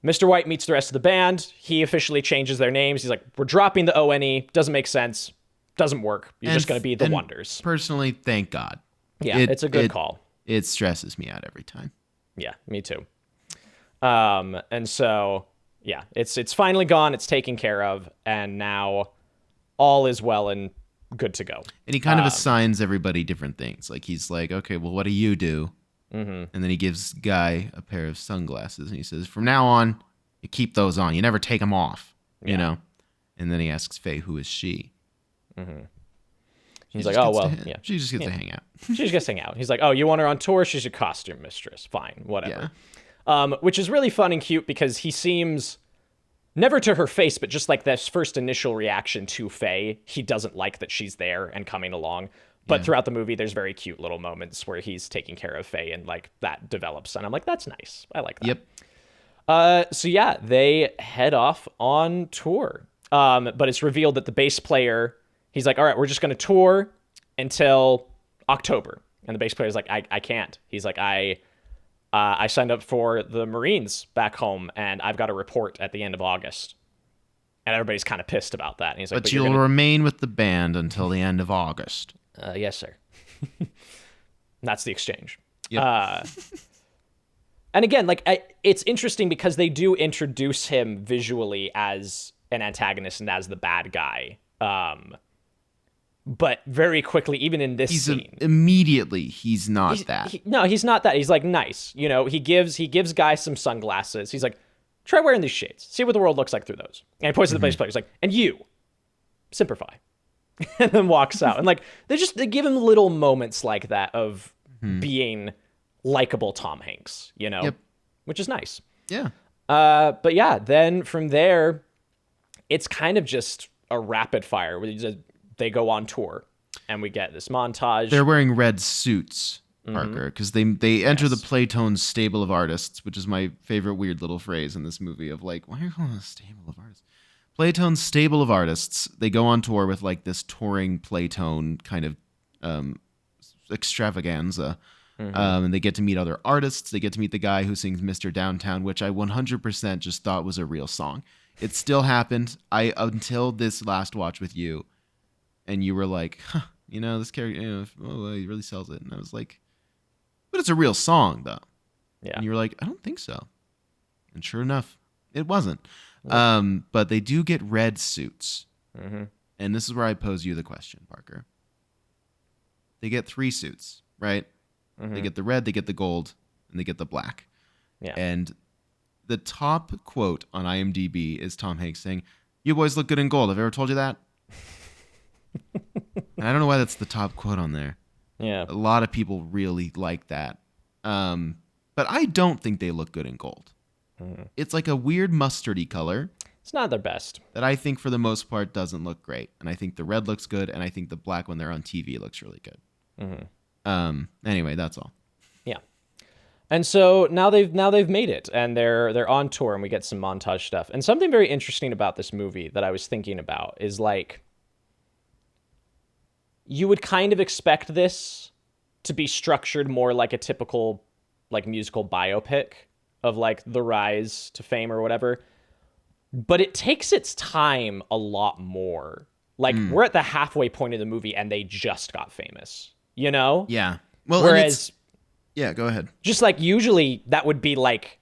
Mr. White meets the rest of the band. He officially changes their names. He's like, we're dropping the O-N-E. Doesn't make sense. Doesn't work. You're just going to be the Wonders. Personally, thank God. Yeah, it's a good call. It stresses me out every time. Yeah, me too. And so, yeah, it's finally gone. It's taken care of. And now all is well and good to go. And he kind of assigns everybody different things. Like, he's like, okay, well, what do you do? Mm-hmm. And then he gives Guy a pair of sunglasses, and he says, from now on, you keep those on. You never take them off, you know? And then he asks Faye, who is she? Mm-hmm. He's like, oh, well, yeah. She just gets to hang out. She just gets to hang out. He's like, oh, you want her on tour? She's your costume mistress. Fine, whatever. Yeah. Which is really fun and cute because he seems, never to her face, but just like this first initial reaction to Faye, he doesn't like that she's there and coming along. But throughout the movie, there's very cute little moments where he's taking care of Faye and like that develops. And I'm like, that's nice. I like that. Yep. So yeah, they head off on tour. But it's revealed that the bass player, he's like, all right, we're just going to tour until October. And the bass player's like, I can't. He's like, I signed up for the Marines back home, and I've got a report at the end of August. And everybody's kind of pissed about that. And he's like, but you'll remain with the band until the end of August. Yes, sir. That's the exchange. Yep. And again, like, it's interesting because they do introduce him visually as an antagonist and as the bad guy. But very quickly, even in this scene, immediately he's not that. He's not that. He's like nice. You know, he gives Guy some sunglasses. He's like, try wearing these shades. See what the world looks like through those. And he points to the bass player. He's like, and you, simplify. And then walks out. And like, they give him little moments like that of being likable Tom Hanks, you know, which is nice. Yeah. But yeah, then from there, it's kind of just a rapid fire where they go on tour and we get this montage. They're wearing red suits, Parker, because they enter the Playtone's stable of artists, which is my favorite weird little phrase in this movie of like, why are you calling it a stable of artists? Playtone's stable of artists. They go on tour with like this touring Playtone kind of extravaganza. And they get to meet other artists. They get to meet the guy who sings Mr. Downtown, which I 100% just thought was a real song. It still happened. Until this last watch with you, and you were like, huh, you know, this character, you know, he really sells it. And I was like, but it's a real song, though. Yeah. And you were like, I don't think so. And sure enough, it wasn't. But they do get red suits. And this is where I pose you the question, Parker. They get 3 suits, right? They get the red, they get the gold, and they get the black. Yeah. And the top quote on IMDb is Tom Hanks saying, "You boys look good in gold. Have I ever told you that?" And I don't know why that's the top quote on there. Yeah. A lot of people really like that. But I don't think they look good in gold. It's like a weird mustardy color. It's not their best. That I think for the most part doesn't look great. And I think the red looks good, and I think the black when they're on TV looks really good. Anyway, that's all. Yeah. And so now they've made it, and they're on tour, and we get some montage stuff. And something very interesting about this movie that I was thinking about is like, you would kind of expect this to be structured more like a typical like musical biopic of like the rise to fame or whatever. But it takes its time a lot more. Like we're at the halfway point of the movie and they just got famous, you know? Yeah. Well, whereas yeah, go ahead. Just like usually that would be like,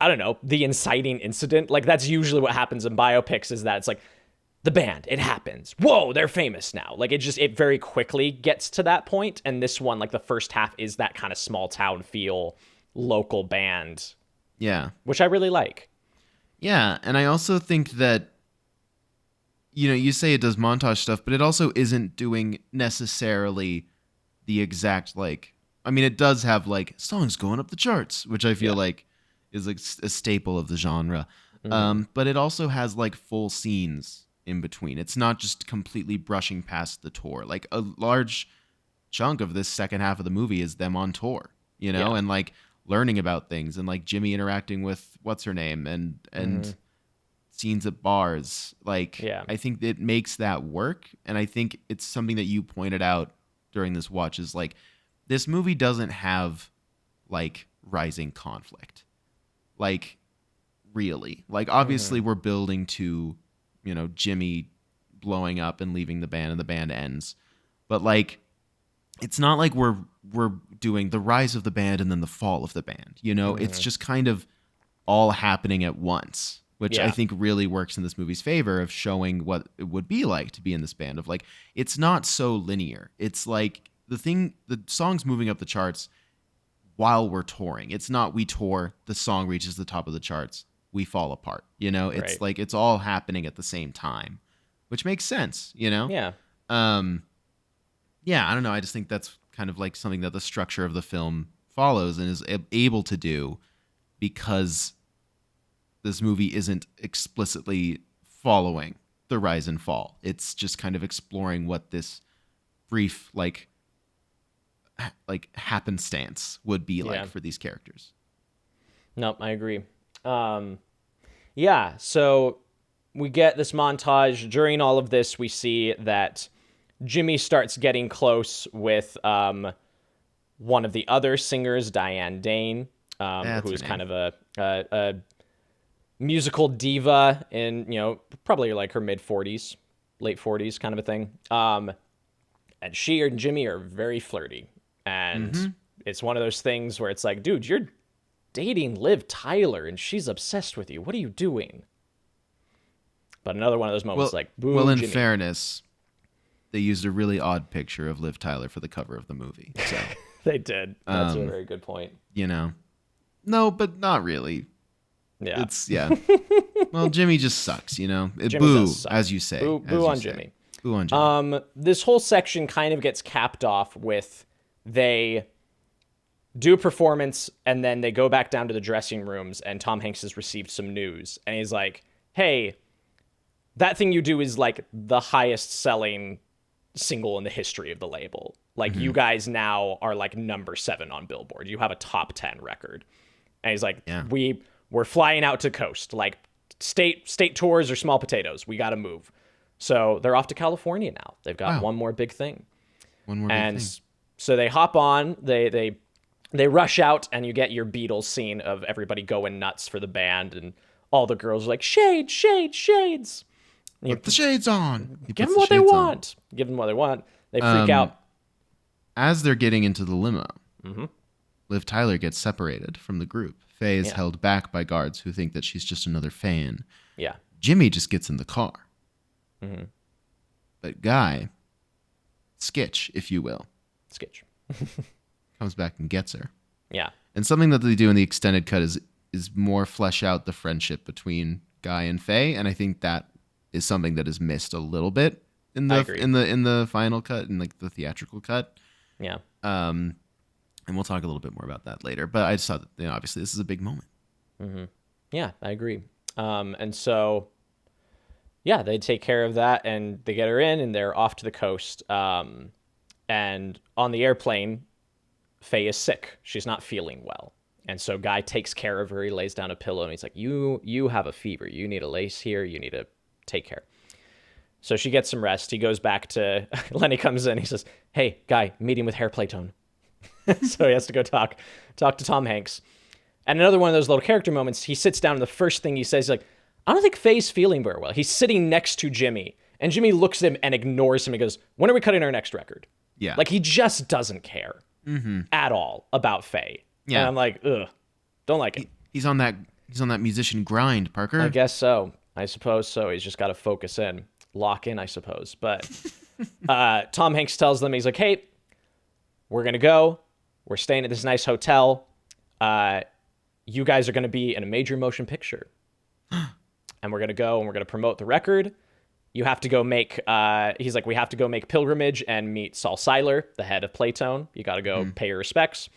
I don't know, the inciting incident. Like that's usually what happens in biopics is that it's like the band, it happens. Whoa, they're famous now. Like it very quickly gets to that point. And this one, like the first half is that kind of small town feel, local band. Yeah. Which I really like. Yeah. And I also think that, you know, you say it does montage stuff, but it also isn't doing necessarily the exact, like, I mean, it does have like songs going up the charts, which I feel like is like a staple of the genre. But it also has like full scenes in between. It's not just completely brushing past the tour. Like a large chunk of this second half of the movie is them on tour, you know, and like learning about things and like Jimmy interacting with what's her name and scenes at bars. Like, I think it makes that work. And I think it's something that you pointed out during this watch is like, this movie doesn't have like rising conflict. Like really, like obviously we're building to, you know, Jimmy blowing up and leaving the band and the band ends. But like, it's not like we're doing the rise of the band and then the fall of the band, you know, it's just kind of all happening at once, which I think really works in this movie's favor of showing what it would be like to be in this band of like, it's not so linear. It's like the song's moving up the charts while we're touring. It's not we tour, the song reaches the top of the charts, we fall apart, you know, it's like, it's all happening at the same time, which makes sense, you know? Yeah. Yeah, I don't know. I just think that's kind of like something that the structure of the film follows and is able to do because this movie isn't explicitly following the rise and fall. It's just kind of exploring what this brief, like happenstance would be like for these characters. Nope, I agree. So we get this montage. During all of this, we see that Jimmy starts getting close with one of the other singers, Diane Dane, who's kind of a musical diva in, probably like her mid-40s, late 40s kind of a thing. And she and Jimmy are very flirty. And it's one of those things where it's like, dude, you're dating Liv Tyler and she's obsessed with you. What are you doing? But another one of those moments boo, Well, in Jimmy. fairness, they used a really odd picture of Liv Tyler for the cover of the movie. So They did. That's a very good point. No, but not really. Yeah. Well, Jimmy just sucks, Jimmy boo, does suck. as you say. Boo on Jimmy. Boo on Jimmy. This whole section kind of gets capped off with they do a performance and then they go back down to the dressing rooms and Tom Hanks has received some news and he's like, hey, that thing you do is like the highest selling single in the history of the label. Like you guys now are like number 7 on Billboard. You have a top 10 record. And he's like, we're flying out to coast, like state tours are small potatoes. We got to move. So they're off to California now. They've got one more big thing. So they hop on, they rush out and you get your Beatles scene of everybody going nuts for the band and all the girls are like, shades. Put the shades on. Give them what they want. Give them what they want. They freak out. As they're getting into the limo, Liv Tyler gets separated from the group. Faye is held back by guards who think that she's just another fan. Yeah. Jimmy just gets in the car. But Guy, Skitch, if you will, comes back and gets her. Yeah. And something that they do in the extended cut is more flesh out the friendship between Guy and Faye, and I think that is something that is missed a little bit in the final cut, in like the theatrical cut. Yeah. And we'll talk a little bit more about that later. But I just thought that obviously this is a big moment. Yeah, I agree. And so, they take care of that and they get her in and they're off to the coast. And on the airplane, Faye is sick. She's not feeling well. And so Guy takes care of her. He lays down a pillow and he's like, you have a fever. You need a lace here. You need to take care. So she gets some rest. He goes back to, Lenny comes in. He says, hey, Guy, meeting with Hair Playtone. So he has to go talk to Tom Hanks. And another one of those little character moments, he sits down and the first thing he says is like, I don't think Faye's feeling very well. He's sitting next to Jimmy. And Jimmy looks at him and ignores him and goes, when are we cutting our next record? Yeah. Like he just doesn't care at all about Faye. Yeah. And I'm like, ugh, don't like it. He's on that musician grind, Parker. I guess so. I suppose so. He's just got to focus in, lock in, I suppose. But Tom Hanks tells them, he's like, hey, we're going to go. We're staying at this nice hotel. You guys are going to be in a major motion picture. And we're going to go and we're going to promote the record. You have to go make, he's like, we have to go make pilgrimage and meet Saul Seiler, the head of Playtone. You got to go pay your respects.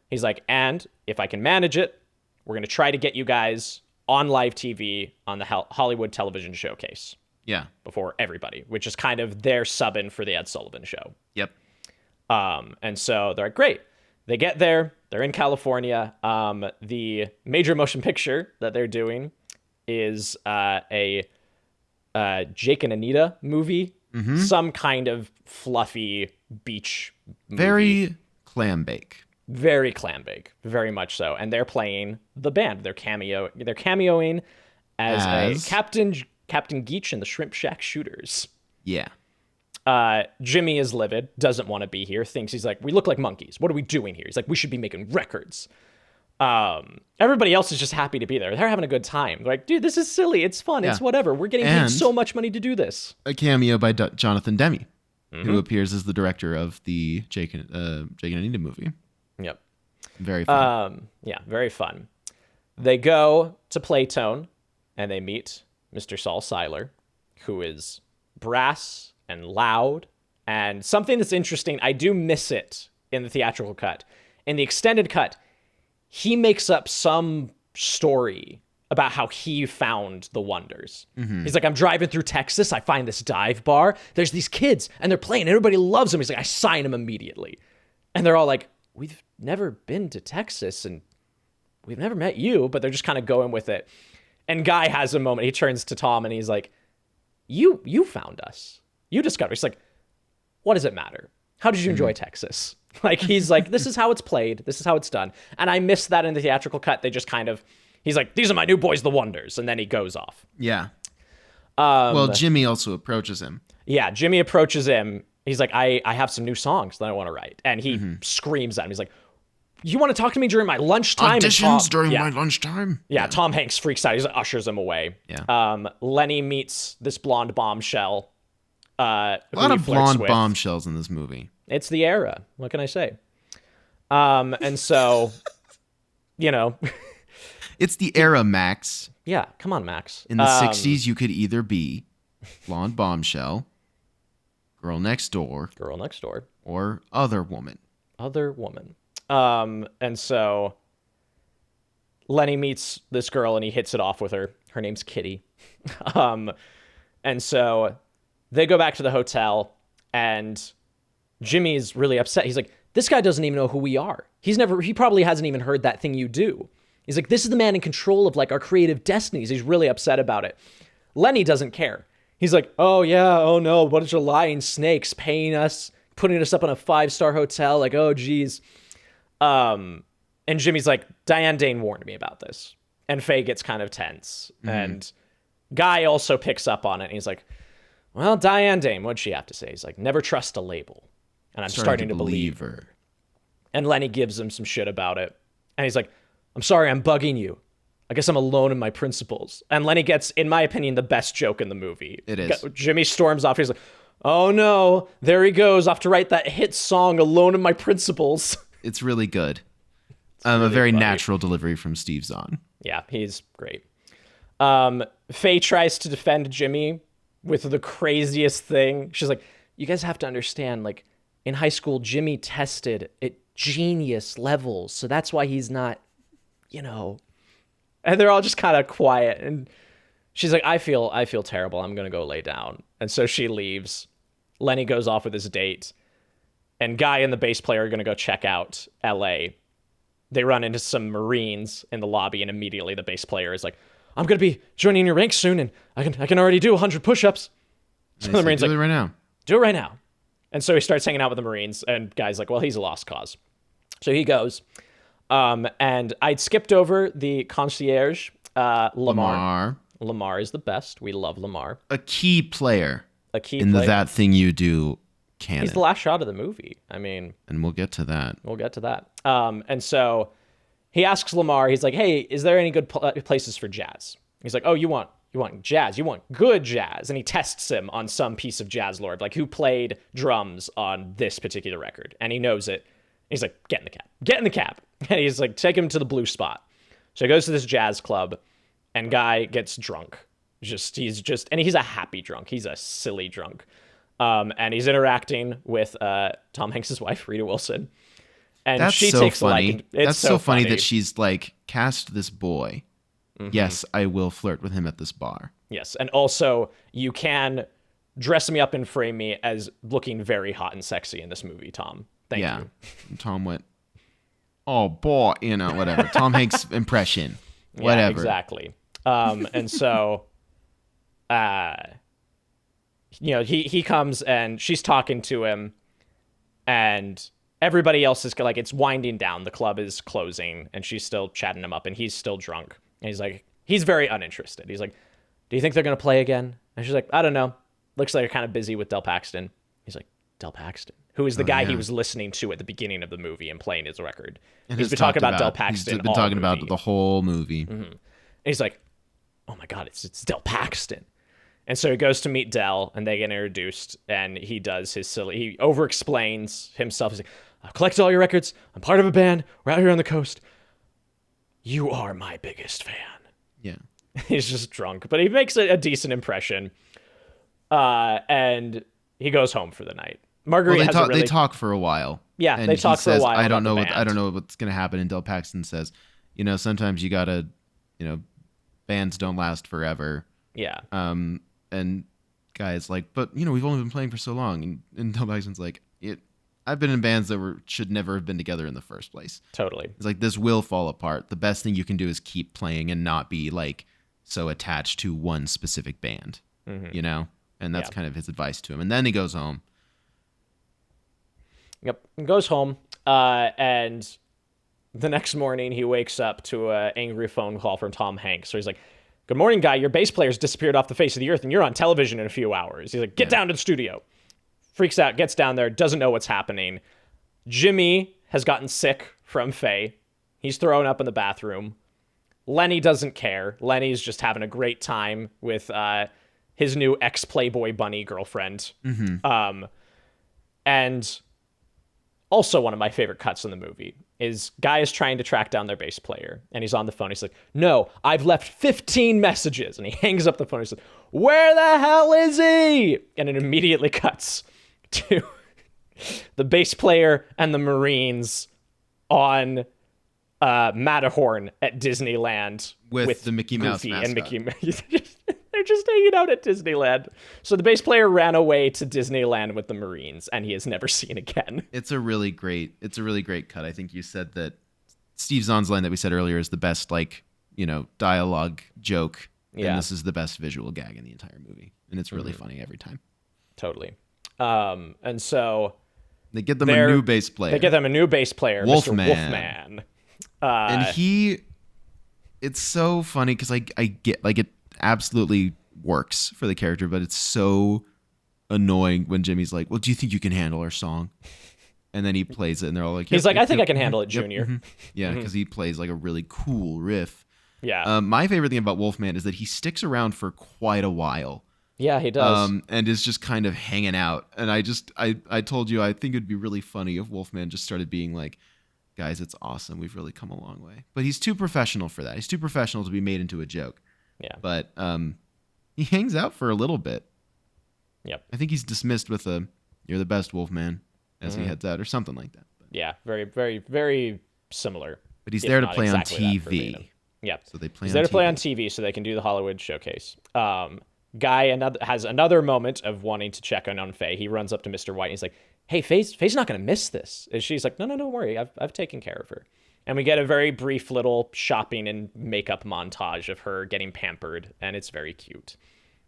He's like, and if I can manage it, we're going to try to get you guys on live TV on the Hollywood Television Showcase. Yeah. Before everybody, which is kind of their sub-in for the Ed Sullivan Show. Yep. And so they're like, great. They get there. They're in California. The major motion picture that they're doing is a Jake and Anita movie. Some kind of fluffy beach movie. Very clam bake. Very clam bake. Very much so. And they're playing the band. They're cameoing as a Captain Geach and the Shrimp Shack Shooters. Yeah. Jimmy is livid, doesn't want to be here, thinks he's like, we look like monkeys. What are we doing here? He's like, we should be making records. Everybody else is just happy to be there. They're having a good time. They're like, dude, this is silly. It's fun. It's whatever. We're getting paid so much money to do this. A cameo by Jonathan Demme, who appears as the director of the Jake and Anita movie. Yep. Very fun. Very fun. They go to Playtone and they meet Mr. Saul Seiler, who is brass and loud. And something that's interesting, I do miss it in the theatrical cut. In the extended cut, he makes up some story about how he found the Wonders. He's like, I'm driving through Texas. I find this dive bar. There's these kids and they're playing. Everybody loves them. He's like, I sign them immediately. And they're all like, we've never been to Texas and we've never met you, but they're just kind of going with it. And Guy has a moment. He turns to Tom and he's like, you found us. You discovered. He's like, what does it matter? How did you enjoy Texas? Like, he's like, this is how it's played. This is how it's done. And I missed that in the theatrical cut. They just kind of, he's like, these are my new boys, the Wonders. And then he goes off. Yeah. Well, Jimmy also approaches him. Yeah, Jimmy approaches him. He's like, I have some new songs that I want to write. And he screams at him. He's like, you want to talk to me during my lunchtime? Auditions during my lunchtime? Yeah, Tom Hanks freaks out. He ushers him away. Yeah. Lenny meets this blonde bombshell. A lot of blonde bombshells in this movie. It's the era. What can I say? And so, you know. It's the era, Max. Yeah, come on, Max. In the 60s, you could either be blonde bombshell, girl next door, or other woman. And so Lenny meets this girl and he hits it off with her. Her name's Kitty. And so they go back to the hotel and Jimmy's really upset. He's like, this guy doesn't even know who we are. He probably hasn't even heard that thing you do. He's like, this is the man in control of like our creative destinies. He's really upset about it. Lenny doesn't care. He's like, oh yeah, oh no, what bunch of lying snakes paying us, putting us up on a 5-star hotel. Like, oh geez. And Jimmy's like, Diane Dane warned me about this. And Faye gets kind of tense. And Guy also picks up on it. And he's like, well, Diane Dane, what'd she have to say? He's like, never trust a label. And I'm starting to believe her. And Lenny gives him some shit about it. And he's like, I'm sorry, I'm bugging you. I guess I'm alone in my principles. And Lenny gets, in my opinion, the best joke in the movie. It is. Jimmy storms off. He's like, oh no, there he goes off to write that hit song, Alone in My Principles. It's really good. Really a very natural delivery from Steve Zahn. Yeah, he's great. Faye tries to defend Jimmy with the craziest thing. She's like, you guys have to understand, like, in high school, Jimmy tested at genius levels, so that's why he's not, you know. And they're all just kind of quiet. And she's like, I feel terrible. I'm going to go lay down. And so she leaves. Lenny goes off with his date. And Guy and the bass player are going to go check out L.A. They run into some Marines in the lobby, and immediately the bass player is like, I'm going to be joining your ranks soon, and I can already do 100 push-ups. So the Marine's like, do it right now. Do it right now. And so he starts hanging out with the Marines, and Guy's like, well, he's a lost cause. So he goes. And I'd skipped over the concierge, Lamar. Lamar is the best. We love Lamar. A key player. In the That Thing You Do canon. He's the last shot of the movie. I mean... And we'll get to that. And so he asks Lamar, he's like, hey, is there any good places for jazz? He's like, oh, you want jazz? You want good jazz? And he tests him on some piece of jazz lore, like who played drums on this particular record. And he knows it. He's like, get in the cab. And he's like, take him to the blue spot. So he goes to this jazz club, and Guy gets drunk. And he's a happy drunk. He's a silly drunk. And he's interacting with Tom Hanks' wife, Rita Wilson. And that's she so takes funny. a liking. That's so funny that she's like, cast this boy. Mm-hmm. Yes, I will flirt with him at this bar. Yes, and also you can dress me up and frame me as looking very hot and sexy in this movie, Tom. Thank you. Tom went, oh boy, whatever. Tom Hanks impression, whatever. Yeah, exactly. And so, he comes and she's talking to him, and everybody else is like, it's winding down. The club is closing, and she's still chatting him up, and he's still drunk. And he's like, he's very uninterested. He's like, do you think they're going to play again? And she's like, I don't know. Looks like they're kind of busy with Del Paxton. He's like, Del Paxton, who is the guy he was listening to at the beginning of the movie and playing his record. And he's been talking about Del Paxton. He's been talking about the whole movie. Mm-hmm. And he's like, oh my God, it's Del Paxton. And so he goes to meet Del, and they get introduced, and he does he over-explains himself. He's like, I've collected all your records. I'm part of a band. We're out here on the coast. You are my biggest fan. Yeah. He's just drunk, but he makes a decent impression. And he goes home for the night. Marguerite they talk for a while. Yeah, and they talk for a while. I don't know what's going to happen. And Del Paxton says, sometimes you gotta, bands don't last forever. Yeah. And Guy's like, but we've only been playing for so long. And Del Paxton's like, I've been in bands that should never have been together in the first place. Totally. It's like, this will fall apart. The best thing you can do is keep playing and not be like so attached to one specific band, And that's kind of his advice to him. And then he goes home, Yep. And goes home. And the next morning he wakes up to an angry phone call from Tom Hanks. So he's like, "Good morning, guy. Your bass player's disappeared off the face of the earth and you're on television in a few hours." He's like, "Get down to the studio." Freaks out, gets down there, doesn't know what's happening. Jimmy has gotten sick from Faye. He's throwing up in the bathroom. Lenny doesn't care. Lenny's just having a great time with his new ex-Playboy bunny girlfriend. And also one of my favorite cuts in the movie is Guy is trying to track down their bass player. And he's on the phone. He's like, "No, I've left 15 messages." And he hangs up the phone. He says, "Where the hell is he?" And it immediately cuts to the bass player and the Marines on Matterhorn at Disneyland with the Mickey Mouse Goofy mascot. and Mickey Mouse. They're just hanging out at Disneyland. So the bass player ran away to Disneyland with the Marines, and he is never seen again. It's a really great cut. I think you said that Steve Zahn's line that we said earlier is the best, dialogue joke. Yeah. And this is the best visual gag in the entire movie. And it's really funny every time. Totally. And so They get them a new bass player. They get them a new bass player, Wolfman. Mr. Wolfman. And it's so funny because I get, it absolutely works for the character, but it's so annoying when Jimmy's like, "Well, do you think you can handle our song?" And then he plays it and they're all like, he's like, "I think I can yep, handle it, yep, Junior." mhm." Yeah, because he plays like a really cool riff. Yeah. My favorite thing about Wolfman is that he sticks around for quite a while. Yeah, he does. And is just kind of hanging out. And I told you, I think it'd be really funny if Wolfman just started being like, "Guys, it's awesome. We've really come a long way." But he's too professional for that. He's too professional to be made into a joke. Yeah. But he hangs out for a little bit. Yep. I think he's dismissed with a "You're the best, Wolfman," as he heads out or something like that. But, Yeah, very, very, very similar. but he's if there to not play on exactly that TV. verbatim. Yep. So they play He's on there to play TV. on TV so they can do the Hollywood showcase. Guy has another moment of wanting to check on Faye. He runs up to Mr. White and he's like, "Hey, Faye's not going to miss this." And she's like, "No, don't worry. I've taken care of her." And we get a very brief little shopping and makeup montage of her getting pampered, and it's very cute.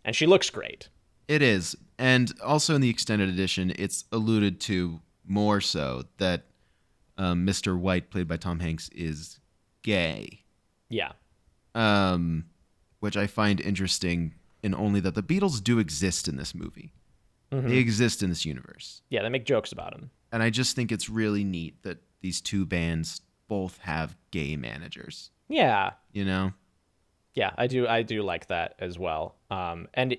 And she looks great. It is. And also in the extended edition, it's alluded to more so that Mr. White, played by Tom Hanks, is gay. Yeah. Which I find interesting in only that the Beatles do exist in this movie. Mm-hmm. They exist in this universe. Yeah, they make jokes about him. And I just think it's really neat that these two bands both have gay managers. Yeah. You know? Yeah, I do like that as well. And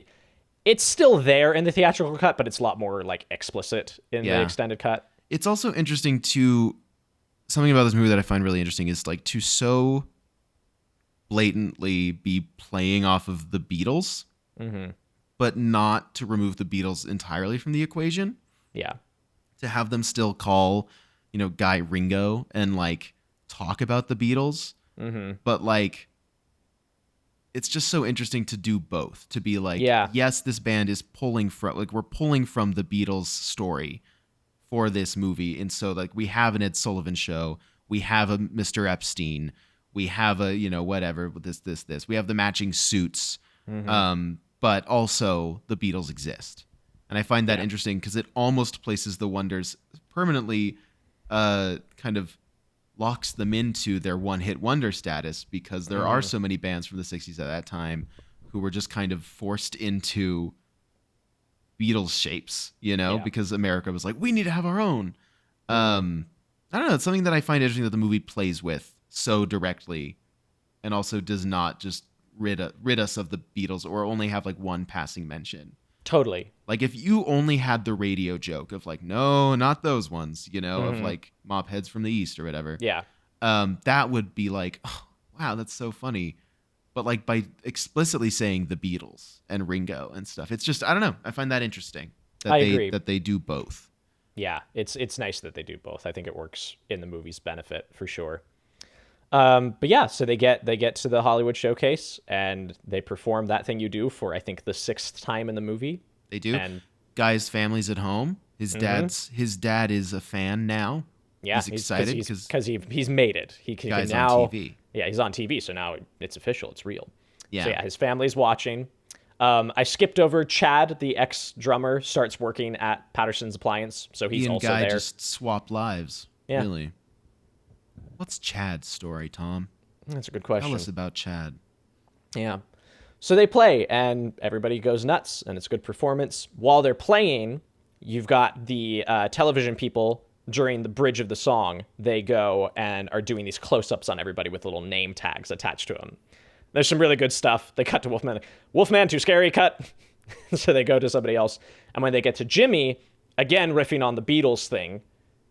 it's still there in the theatrical cut, but it's a lot more like explicit in the extended cut. It's also interesting something about this movie that I find really interesting is like to so blatantly be playing off of the Beatles, but not to remove the Beatles entirely from the equation. Yeah. To have them still call, Guy Ringo and like talk about the Beatles, but like it's just so interesting to do both. To be like, yes, this band is pulling from, like, we're pulling from the Beatles story for this movie, and so like we have an Ed Sullivan show, we have a Mr. Epstein, we have a whatever this. We have the matching suits, but also the Beatles exist, and I find that interesting because it almost places the Wonders permanently, kind of locks them into their one-hit wonder status because there are so many bands from the 60s at that time who were just kind of forced into Beatles shapes, because America was like, we need to have our own. I don't know. It's something that I find interesting that the movie plays with so directly and also does not just rid us of the Beatles or only have like one passing mention. Totally. Like if you only had the radio joke of like, no, not those ones, of like Mop Heads from the East or whatever. Yeah. That would be like, oh, wow, that's so funny. But like by explicitly saying the Beatles and Ringo and stuff, it's just, I don't know. I find that interesting that I agree. That they do both. Yeah, it's nice that they do both. I think it works in the movie's benefit for sure. But yeah, so they get to the Hollywood showcase and they perform That Thing You Do for I think the 6th time in the movie. They do. And Guy's family's at home. His dad is a fan now. Yeah, he's excited because he's made it. He can Guy's now on TV. Yeah, he's on TV, so now it's official. It's real. Yeah. So yeah, his family's watching. I skipped over Chad, the ex-drummer, starts working at Patterson's Appliance, so he's He and also Guy there. just swapped lives. Yeah. Really. What's Chad's story, Tom? That's a good question. Tell us about Chad. Yeah. So they play, and everybody goes nuts, and it's a good performance. While they're playing, you've got the television people during the bridge of the song. They go and are doing these close-ups on everybody with little name tags attached to them. There's some really good stuff. They cut to Wolfman. Wolfman, too scary, cut. So they go to somebody else. And when they get to Jimmy, again, riffing on the Beatles thing,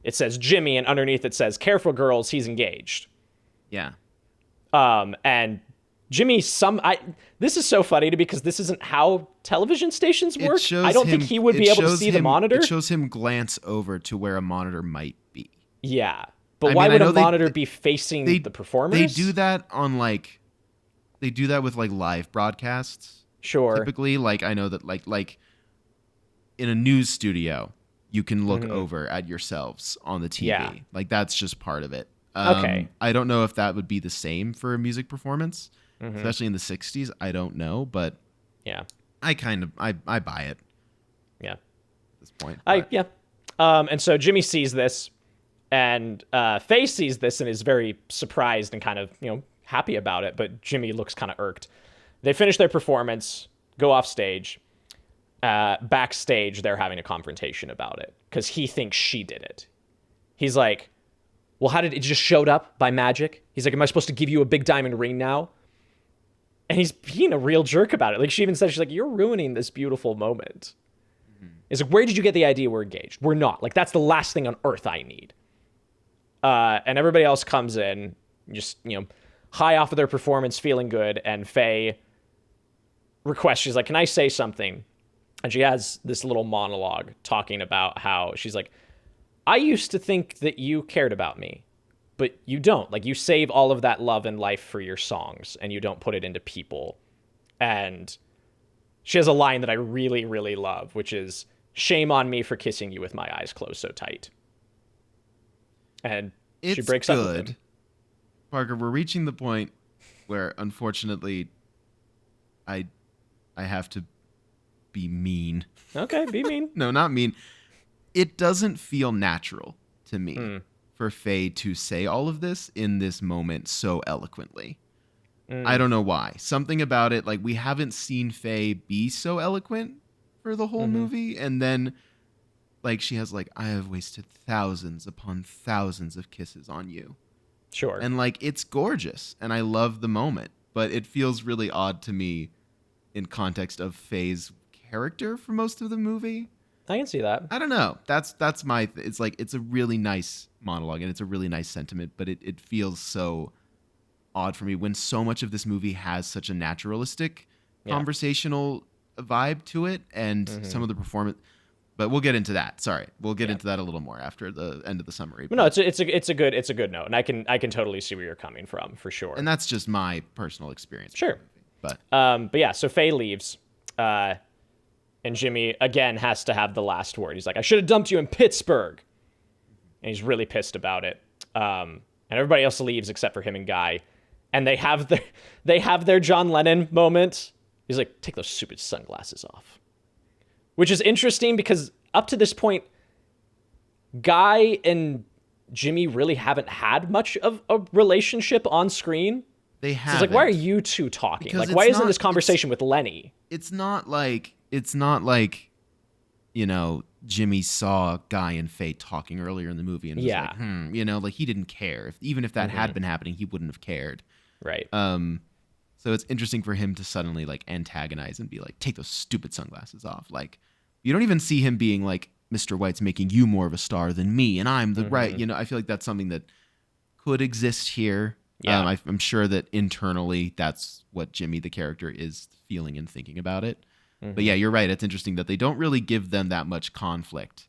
it says Jimmy, and underneath it says, careful girls, he's engaged. Yeah. And Jimmy, this is so funny to me because this isn't how television stations work. I don't think he would be able to see the monitor. It shows him glance over to where a monitor might be. Yeah. But why would a monitor be facing the performers? They do that on they do that with live broadcasts. Sure. Typically, I know that like in a news studio, you can look over at yourselves on the TV. Yeah. That's just part of it. Okay. I don't know if that would be the same for a music performance, especially in the 60s. I don't know, but yeah, I buy it. Yeah. At this point. Yeah. And so Jimmy sees this, and Faye sees this and is very surprised and kind of, happy about it, but Jimmy looks kind of irked. They finish their performance, go off stage. Backstage, they're having a confrontation about it because he thinks she did it. He's like, well, how did it just showed up by magic? He's like, am I supposed to give you a big diamond ring now? And he's being a real jerk about it. She even said, she's like, you're ruining this beautiful moment. He's like, where did you get the idea we're engaged? We're not. That's the last thing on earth I need. And everybody else comes in, just, high off of their performance, feeling good. And Faye requests, she's like, can I say something? And she has this little monologue talking about how she's like, I used to think that you cared about me, but you don't. You save all of that love and life for your songs, and you don't put it into people. And she has a line that I really, really love, which is, shame on me for kissing you with my eyes closed so tight. And she breaks up with him. Parker, we're reaching the point where, unfortunately, I have to be mean. Okay, be mean. No, not mean. It doesn't feel natural to me for Faye to say all of this in this moment so eloquently. I don't know why. Something about it, we haven't seen Faye be so eloquent for the whole movie. And then, she has, I have wasted thousands upon thousands of kisses on you. Sure. And, it's gorgeous. And I love the moment. But it feels really odd to me in context of Faye's character for most of the movie. I can see that. I don't know. That's my it's it's a really nice monologue and it's a really nice sentiment, but it feels so odd for me when so much of this movie has such a naturalistic conversational vibe to it, and some of the performance. But we'll get into that. Sorry, we'll get into that a little more after the end of the summary. But no, it's a good note, and I can totally see where you're coming from for sure. And that's just my personal experience. Sure. But yeah, so Faye leaves. And Jimmy, again, has to have the last word. He's like, I should have dumped you in Pittsburgh. And he's really pissed about it. And everybody else leaves except for him and Guy. And they have their John Lennon moment. He's like, take those stupid sunglasses off. Which is interesting because up to this point, Guy and Jimmy really haven't had much of a relationship on screen. They have. So it's like, why are you two talking? Because why isn't this conversation with Lenny? It's not like Jimmy saw Guy and Faye talking earlier in the movie and was like, he didn't care. Even if that had been happening, he wouldn't have cared. Right. So it's interesting for him to suddenly antagonize and be like, take those stupid sunglasses off. You don't even see him being like, Mr. White's making you more of a star than me, and I'm the right. I feel like that's something that could exist here. Yeah. I'm sure that internally that's what Jimmy, the character, is feeling and thinking about it. But yeah, you're right. It's interesting that they don't really give them that much conflict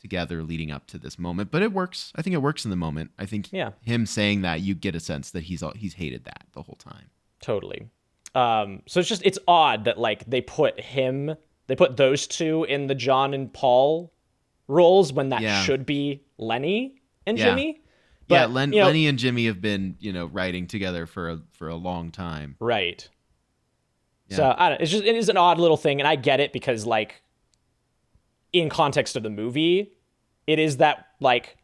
together leading up to this moment. But it works. I think it works in the moment. I think him saying that, you get a sense that he's hated that the whole time. Totally. So it's odd that they put those two in the John and Paul roles when that should be Lenny and Jimmy. But, Lenny and Jimmy have been, writing together for a long time. Right. So I don't, it is an odd little thing, and I get it because like in context of the movie, it is that like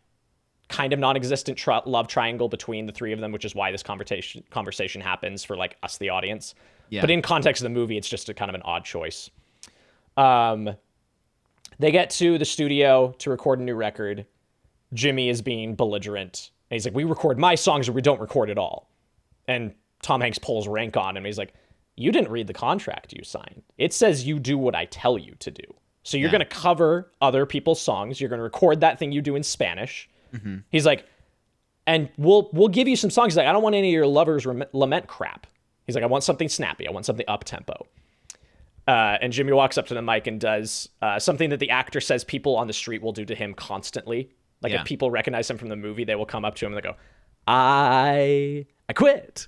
kind of non-existent love triangle between the three of them, which is why this conversation happens for like us, the audience. Yeah. But in context of the movie, it's just a kind of an odd choice. They get to the studio to record a new record. Jimmy is being belligerent. And he's like, we record my songs or we don't record at all. And Tom Hanks pulls rank on him. He's like, you didn't read the contract you signed. It says you do what I tell you to do. So you're going to cover other people's songs. You're going to record that thing you do in Spanish. Mm-hmm. He's like, and we'll give you some songs. He's like, I don't want any of your lovers lament crap. He's like, I want something snappy. I want something up-tempo. And Jimmy walks up to the mic and does something that the actor says people on the street will do to him constantly. Like if people recognize him from the movie, they will come up to him and they go, I quit.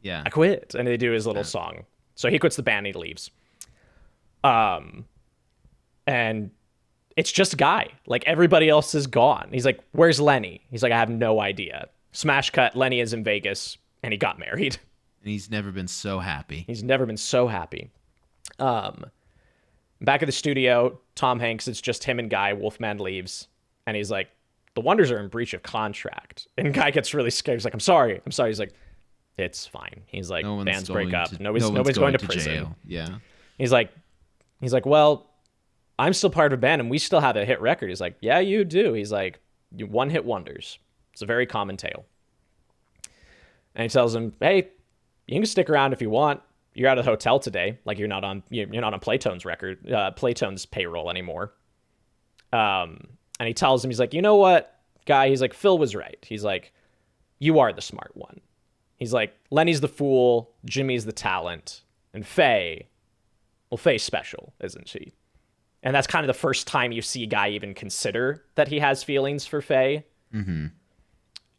Yeah. I quit. And they do his little song. So he quits the band and he leaves. And it's just Guy. Like everybody else is gone. He's like, where's Lenny? He's like, I have no idea. Smash cut. Lenny is in Vegas and he got married. And he's never been so happy. Back at the studio, Tom Hanks, it's just him and Guy. Wolfman leaves. And he's like, the Wonders are in breach of contract. And Guy gets really scared. He's like, I'm sorry. He's like, it's fine. He's like, bands break up. Nobody's going to prison. Jail. Yeah. He's like, well, I'm still part of a band and we still have a hit record. He's like, yeah, you do. He's like, you one-hit wonders. It's a very common tale. And he tells him, hey, you can stick around if you want. You're out of the hotel today. Like you're not on Playtone's Playtone's payroll anymore. And he tells him, he's like, you know what, Guy? He's like, Phil was right. He's like, you are the smart one. He's like, Lenny's the fool, Jimmy's the talent, and Faye's special, isn't she? And that's kind of the first time you see Guy even consider that he has feelings for Faye. Mm-hmm.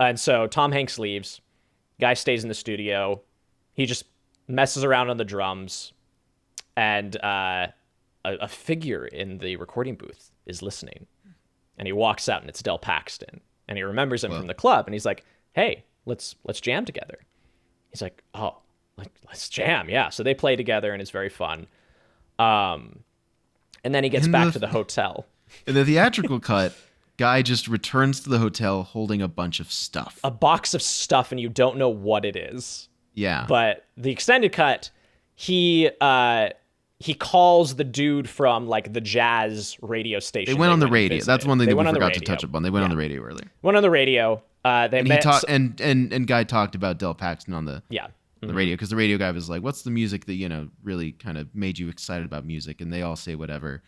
And so Tom Hanks leaves. Guy stays in the studio. He just messes around on the drums. And a figure in the recording booth is listening. And he walks out and it's Del Paxton. And he remembers him from the club. And he's like, hey, let's jam together. He's like, oh, let's jam. Yeah. So they play together and it's very fun. And then he gets back to the hotel. In the theatrical cut, Guy just returns to the hotel holding a bunch of stuff. A box of stuff, and you don't know what it is. Yeah. But the extended cut, he calls the dude from like the jazz radio station. They went on the radio. That's one thing that we forgot to touch upon. They went on the radio earlier. Went on the radio. And Guy talked about Del Paxton on the the radio, because the radio guy was like, what's the music that, really kind of made you excited about music? And they all say whatever.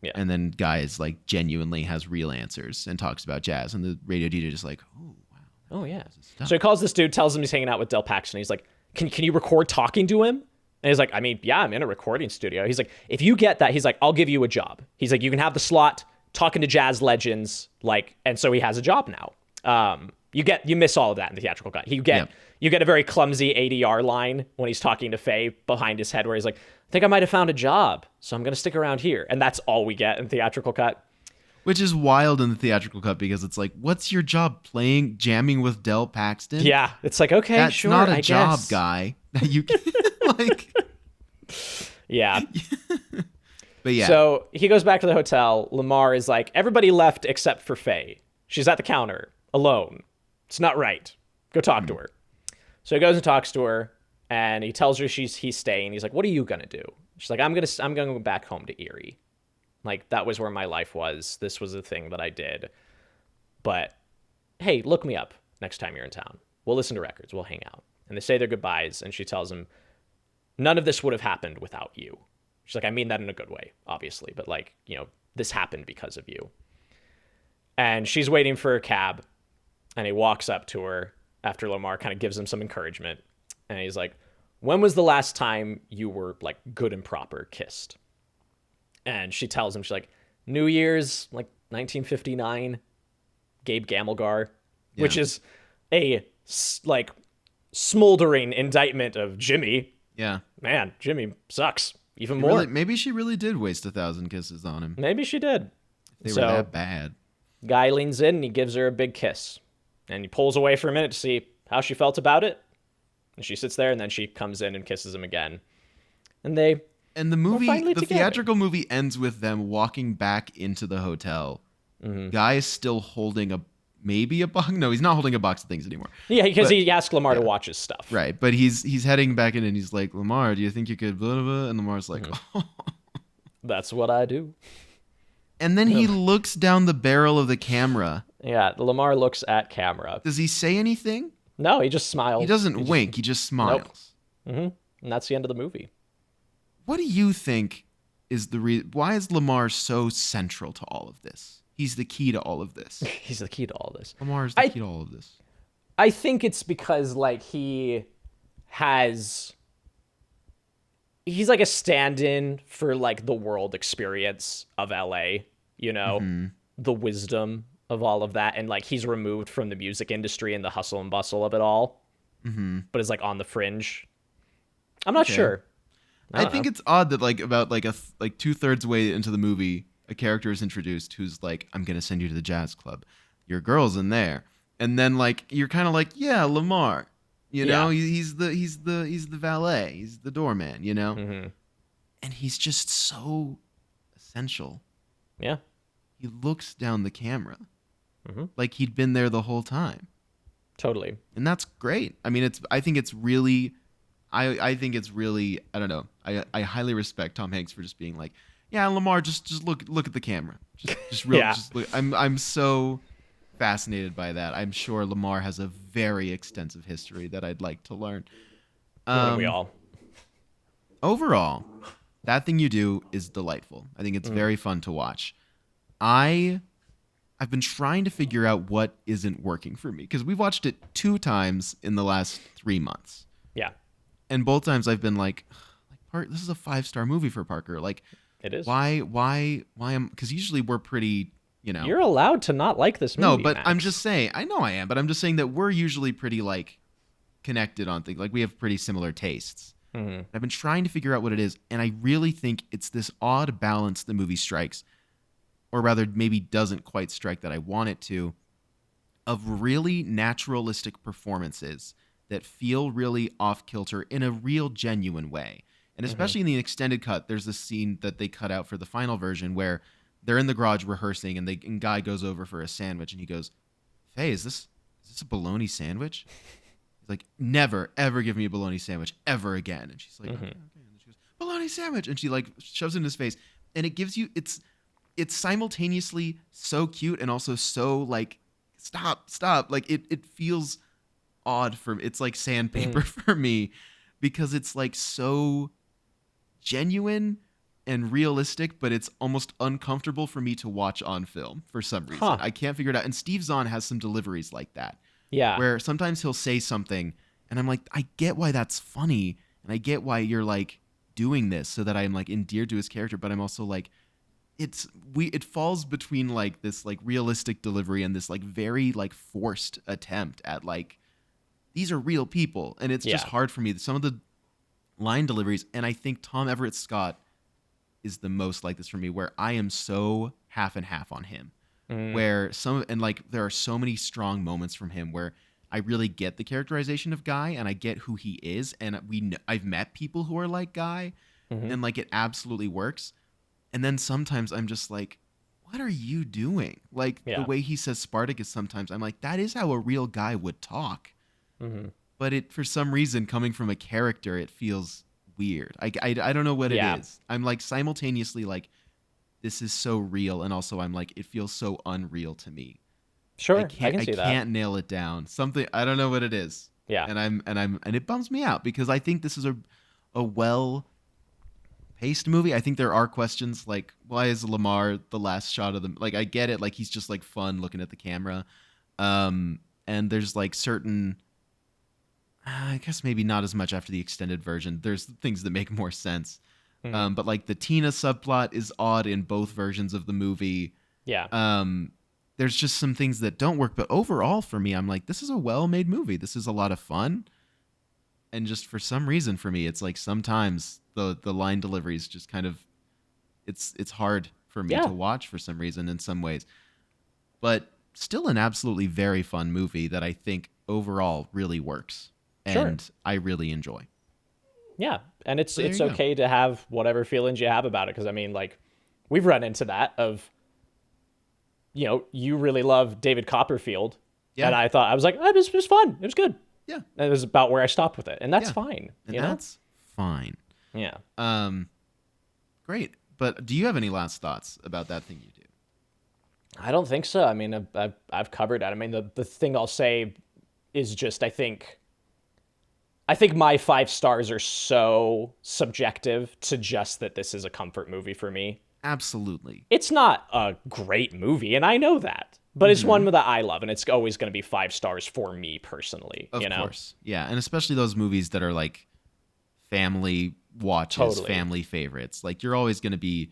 Yeah. And then Guy is like genuinely has real answers and talks about jazz. And the radio DJ just like, oh, wow. Oh, yeah. So he calls this dude, tells him he's hanging out with Del Paxton. He's like, can you record talking to him? And he's like, I mean, yeah, I'm in a recording studio. He's like, if you get that, he's like, I'll give you a job. He's like, you can have the slot talking to jazz legends. Like, and so he has a job now. You miss all of that in the theatrical cut. You get a very clumsy ADR line when he's talking to Faye behind his head where he's like, I think I might have found a job, so I'm going to stick around here. And that's all we get in the theatrical cut. Which is wild in the theatrical cut because it's like, what's your job, jamming with Del Paxton? Yeah, it's like, okay, that's sure, not a I job, guess. Guy. You like, yeah. But yeah. So he goes back to the hotel. Lamar is like, everybody left except for Faye. She's at the counter alone. It's not right. Go talk to her. So he goes and talks to her, and he tells her he's staying. He's like, what are you gonna do? She's like, I'm gonna go back home to Erie. Like, that was where my life was. This was the thing that I did. But hey, look me up next time you're in town. We'll listen to records. We'll hang out. And they say their goodbyes, and she tells him, none of this would have happened without you. She's like, I mean that in a good way, obviously, but like, this happened because of you. And she's waiting for a cab, and he walks up to her after Lamar kind of gives him some encouragement. And he's like, when was the last time you were like good and proper kissed? And she tells him, she's like, New Year's, like 1959, Gabe Gamelgar, which is a like smoldering indictment of Jimmy. Yeah. Man, Jimmy sucks even more. Maybe she really did waste 1,000 kisses on him. Maybe she did. They were that bad. Guy leans in and he gives her a big kiss. And he pulls away for a minute to see how she felt about it. And she sits there, and then she comes in and kisses him again. And the movie, finally the together. theatrical movie ends with them walking back into the hotel. Guy is still holding maybe a box. No, he's not holding a box of things anymore. Yeah, because he asked Lamar to watch his stuff. Right, but he's heading back in and he's like, Lamar, do you think you could blah, blah, blah? And Lamar's like, oh. That's what I do. And then he looks down the barrel of the camera. Yeah, Lamar looks at camera. Does he say anything? No, he just smiles. He doesn't wink. He just smiles. Nope. And that's the end of the movie. What do you think is the reason? Why is Lamar so central to all of this? He's the key to all of this. He's the key to all this. Lamar is the key to all of this. I think it's because he's like a stand-in for like the world experience of LA, the wisdom of all of that. And like he's removed from the music industry and the hustle and bustle of it all, but is like on the fringe. I'm not sure. I think it's odd that like about like 2/3 way into the movie, a character is introduced who's like, I'm going to send you to the jazz club. Your girl's in there. And then like, you're kind of like, yeah, Lamar, he's the valet. He's the doorman, and he's just so essential. Yeah. He looks down the camera like he'd been there the whole time. Totally. And that's great. I mean, I think it's really, I don't know. I highly respect Tom Hanks for just being like, yeah, Lamar, just look at the camera. Just look. I'm so fascinated by that. I'm sure Lamar has a very extensive history that I'd like to learn. We all. Overall, That Thing You Do is delightful. I think it's very fun to watch. I've been trying to figure out what isn't working for me because we've watched it 2 times in the last 3 months. Yeah. And both times I've been like, this is a 5-star movie for Parker. Like, it is. Why am? Because usually we're pretty, You're allowed to not like this movie. No, but Max. I'm just saying. I know I am, but I'm just saying that we're usually pretty like connected on things. Like we have pretty similar tastes. Mm-hmm. I've been trying to figure out what it is, and I really think it's this odd balance the movie strikes, or rather, maybe doesn't quite strike that I want it to, of really naturalistic performances that feel really off kilter in a real genuine way. And especially in the extended cut, there's this scene that they cut out for the final version where they're in the garage rehearsing, and Guy goes over for a sandwich, and he goes, "Faye, is this a bologna sandwich?" He's like, "Never, ever give me a bologna sandwich ever again." And she's like, okay. And she goes, "Bologna sandwich," and she like shoves it in his face, and it gives you it's simultaneously so cute and also so like stop, like it feels odd for me. It's like sandpaper for me because it's like so genuine and realistic, but it's almost uncomfortable for me to watch on film for some reason. I can't figure it out. And Steve Zahn has some deliveries like that. Yeah. Where sometimes he'll say something and I'm like, I get why that's funny and I get why you're like doing this so that I'm like endeared to his character, but I'm also like, it falls between like this like realistic delivery and this like very like forced attempt at like, these are real people. And it's just hard for me. Some of the line deliveries, and I think Tom Everett Scott is the most like this for me, where I am so half and half on him. Where there are so many strong moments from him where I really get the characterization of Guy and I get who he is, and I've met people who are like Guy, and like it absolutely works. And then sometimes I'm just like, what are you doing? Like the way he says Spartacus sometimes, I'm like, that is how a real guy would talk. But it, for some reason, coming from a character, it feels weird. I don't know what it is. I'm like simultaneously like, this is so real, and also I'm like, it feels so unreal to me. Sure, I can see that. I can't nail it down. Something, I don't know what it is. Yeah. And it bums me out because I think this is a well paced movie. I think there are questions like, why is Lamar the last shot of them? Like, I get it. Like, he's just like fun looking at the camera. And there's like certain, I guess maybe not as much after the extended version. There's things that make more sense. But like the Tina subplot is odd in both versions of the movie. Yeah. There's just some things that don't work. But overall for me, I'm like, this is a well-made movie. This is a lot of fun. And just for some reason for me, it's like sometimes the line deliveries just kind of, it's hard for me to watch for some reason in some ways. But still an absolutely very fun movie that I think overall really works. And I really enjoy. Yeah, and it's there you go. okay to have whatever feelings you have about it, because I mean, like, we've run into that of, you really love David Copperfield, Yeah. and I was like, oh, it was fun, it was good. Yeah. And it was about where I stopped with it, and that's Yeah. fine. And you know? that's fine. Yeah. Great. But do you have any last thoughts about that thing you do? I don't think so. I mean, I've covered that. I mean, the thing I'll say is just I think my 5 stars are so subjective to just that this is a comfort movie for me. Absolutely. It's not a great movie, and I know that, but it's one that I love, and it's always going to be 5 stars for me personally. Of course. Yeah. And especially those movies that are like family watches, Totally. family favorites. Like you're always going to be,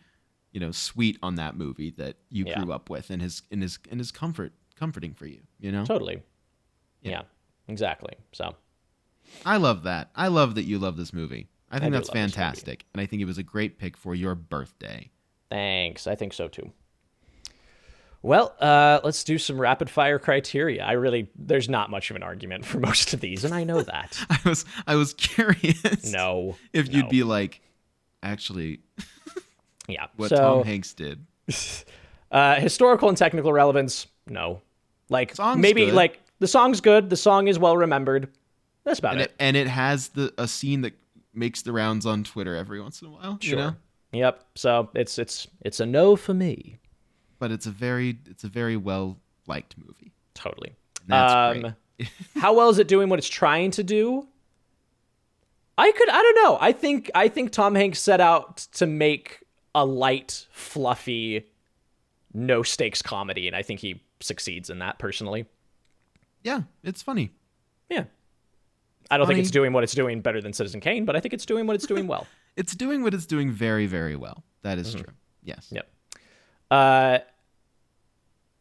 sweet on that movie that you grew up with and is comforting for you, Totally. Yeah, exactly. So I love that. I love that you love this movie. I think do that's love this movie. fantastic. And I think it was a great pick for your birthday. thanks. I think so too. Well, let's do some rapid fire criteria. There's not much of an argument for most of these, and I know that. I was curious. No. If you'd be like, actually, Yeah. what so, Tom Hanks did. Historical and technical relevance, no. Like, Song's maybe, good. like, the song's good. The song is well remembered. That's about it. And it has a scene that makes the rounds on Twitter every once in a while. Sure. Yep. So it's a no for me. But it's a very well liked movie. Totally. That's great. How well is it doing what it's trying to do? I don't know. I think Tom Hanks set out to make a light, fluffy, no stakes comedy, and I think he succeeds in that personally. Yeah, it's funny. Yeah. I don't think Funny. it's doing what it's doing better than Citizen Kane, but I think it's doing what it's doing well. It's doing what it's doing very, very well. That is true. Yes. Yep.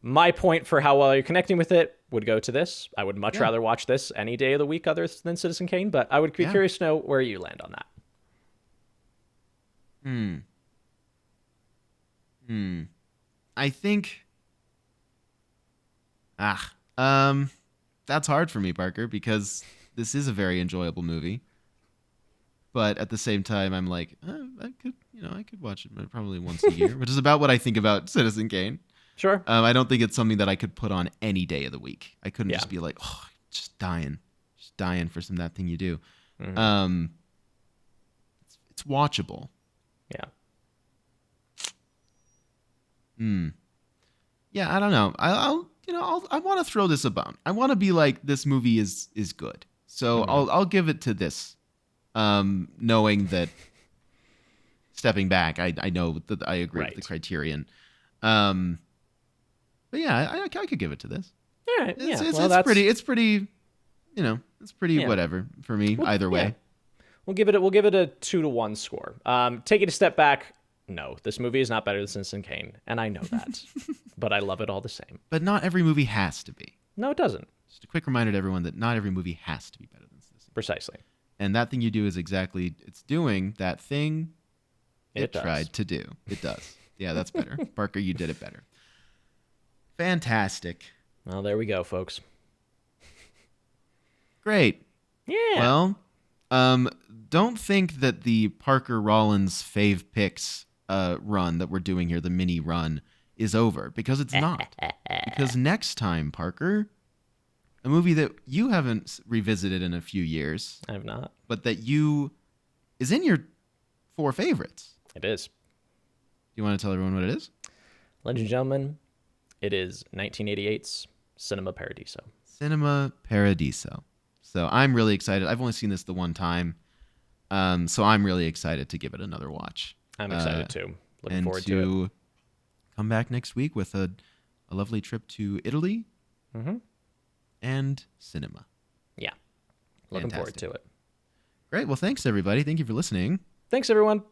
My point for how well you're connecting with it would go to this. I would much rather watch this any day of the week other than Citizen Kane, but I would be curious to know where you land on that. I think that's hard for me, Parker, because this is a very enjoyable movie. But at the same time, I'm like, I could watch it probably once a year, which is about what I think about Citizen Kane. Sure. I don't think it's something that I could put on any day of the week. I couldn't just be like, oh, just dying for some That Thing You Do. It's watchable. Yeah. Yeah, I don't know. I want to throw this a bone. I want to be like, this movie is good. So I'll give it to this, knowing that. Stepping back, I know that I agree with the criterion. But yeah, I could give it to this. All right. It's pretty, whatever for me either way. We'll give it a 2-1 score. Take it a step back. No, this movie is not better than Citizen Kane, and I know that, but I love it all the same. But not every movie has to be. No, it doesn't. Just a quick reminder to everyone that not every movie has to be better than Citizen Kane. Precisely. And That Thing You Do is exactly, it's doing that thing it does. tried to do. It does. Yeah, that's better. Parker, you did it better. Fantastic. Well, there we go, folks. Great. Yeah. Well, don't think that the Parker Rawlins fave picks run that we're doing here, the mini run, is over, because it's not. Because next time, Parker, a movie that you haven't revisited in a few years, I have not. but that is in your 4 favorites. It is. Do you want to tell everyone what it is? Ladies and gentlemen, it is 1988's Cinema Paradiso. Cinema Paradiso. So I'm really excited. I've only seen this the one time, so I'm really excited to give it another watch. I'm excited too. Looking forward to it. And to come back next week with a lovely trip to Italy and cinema. Yeah. Looking forward to it. Great. Well, thanks, everybody. Thank you for listening. Thanks, everyone.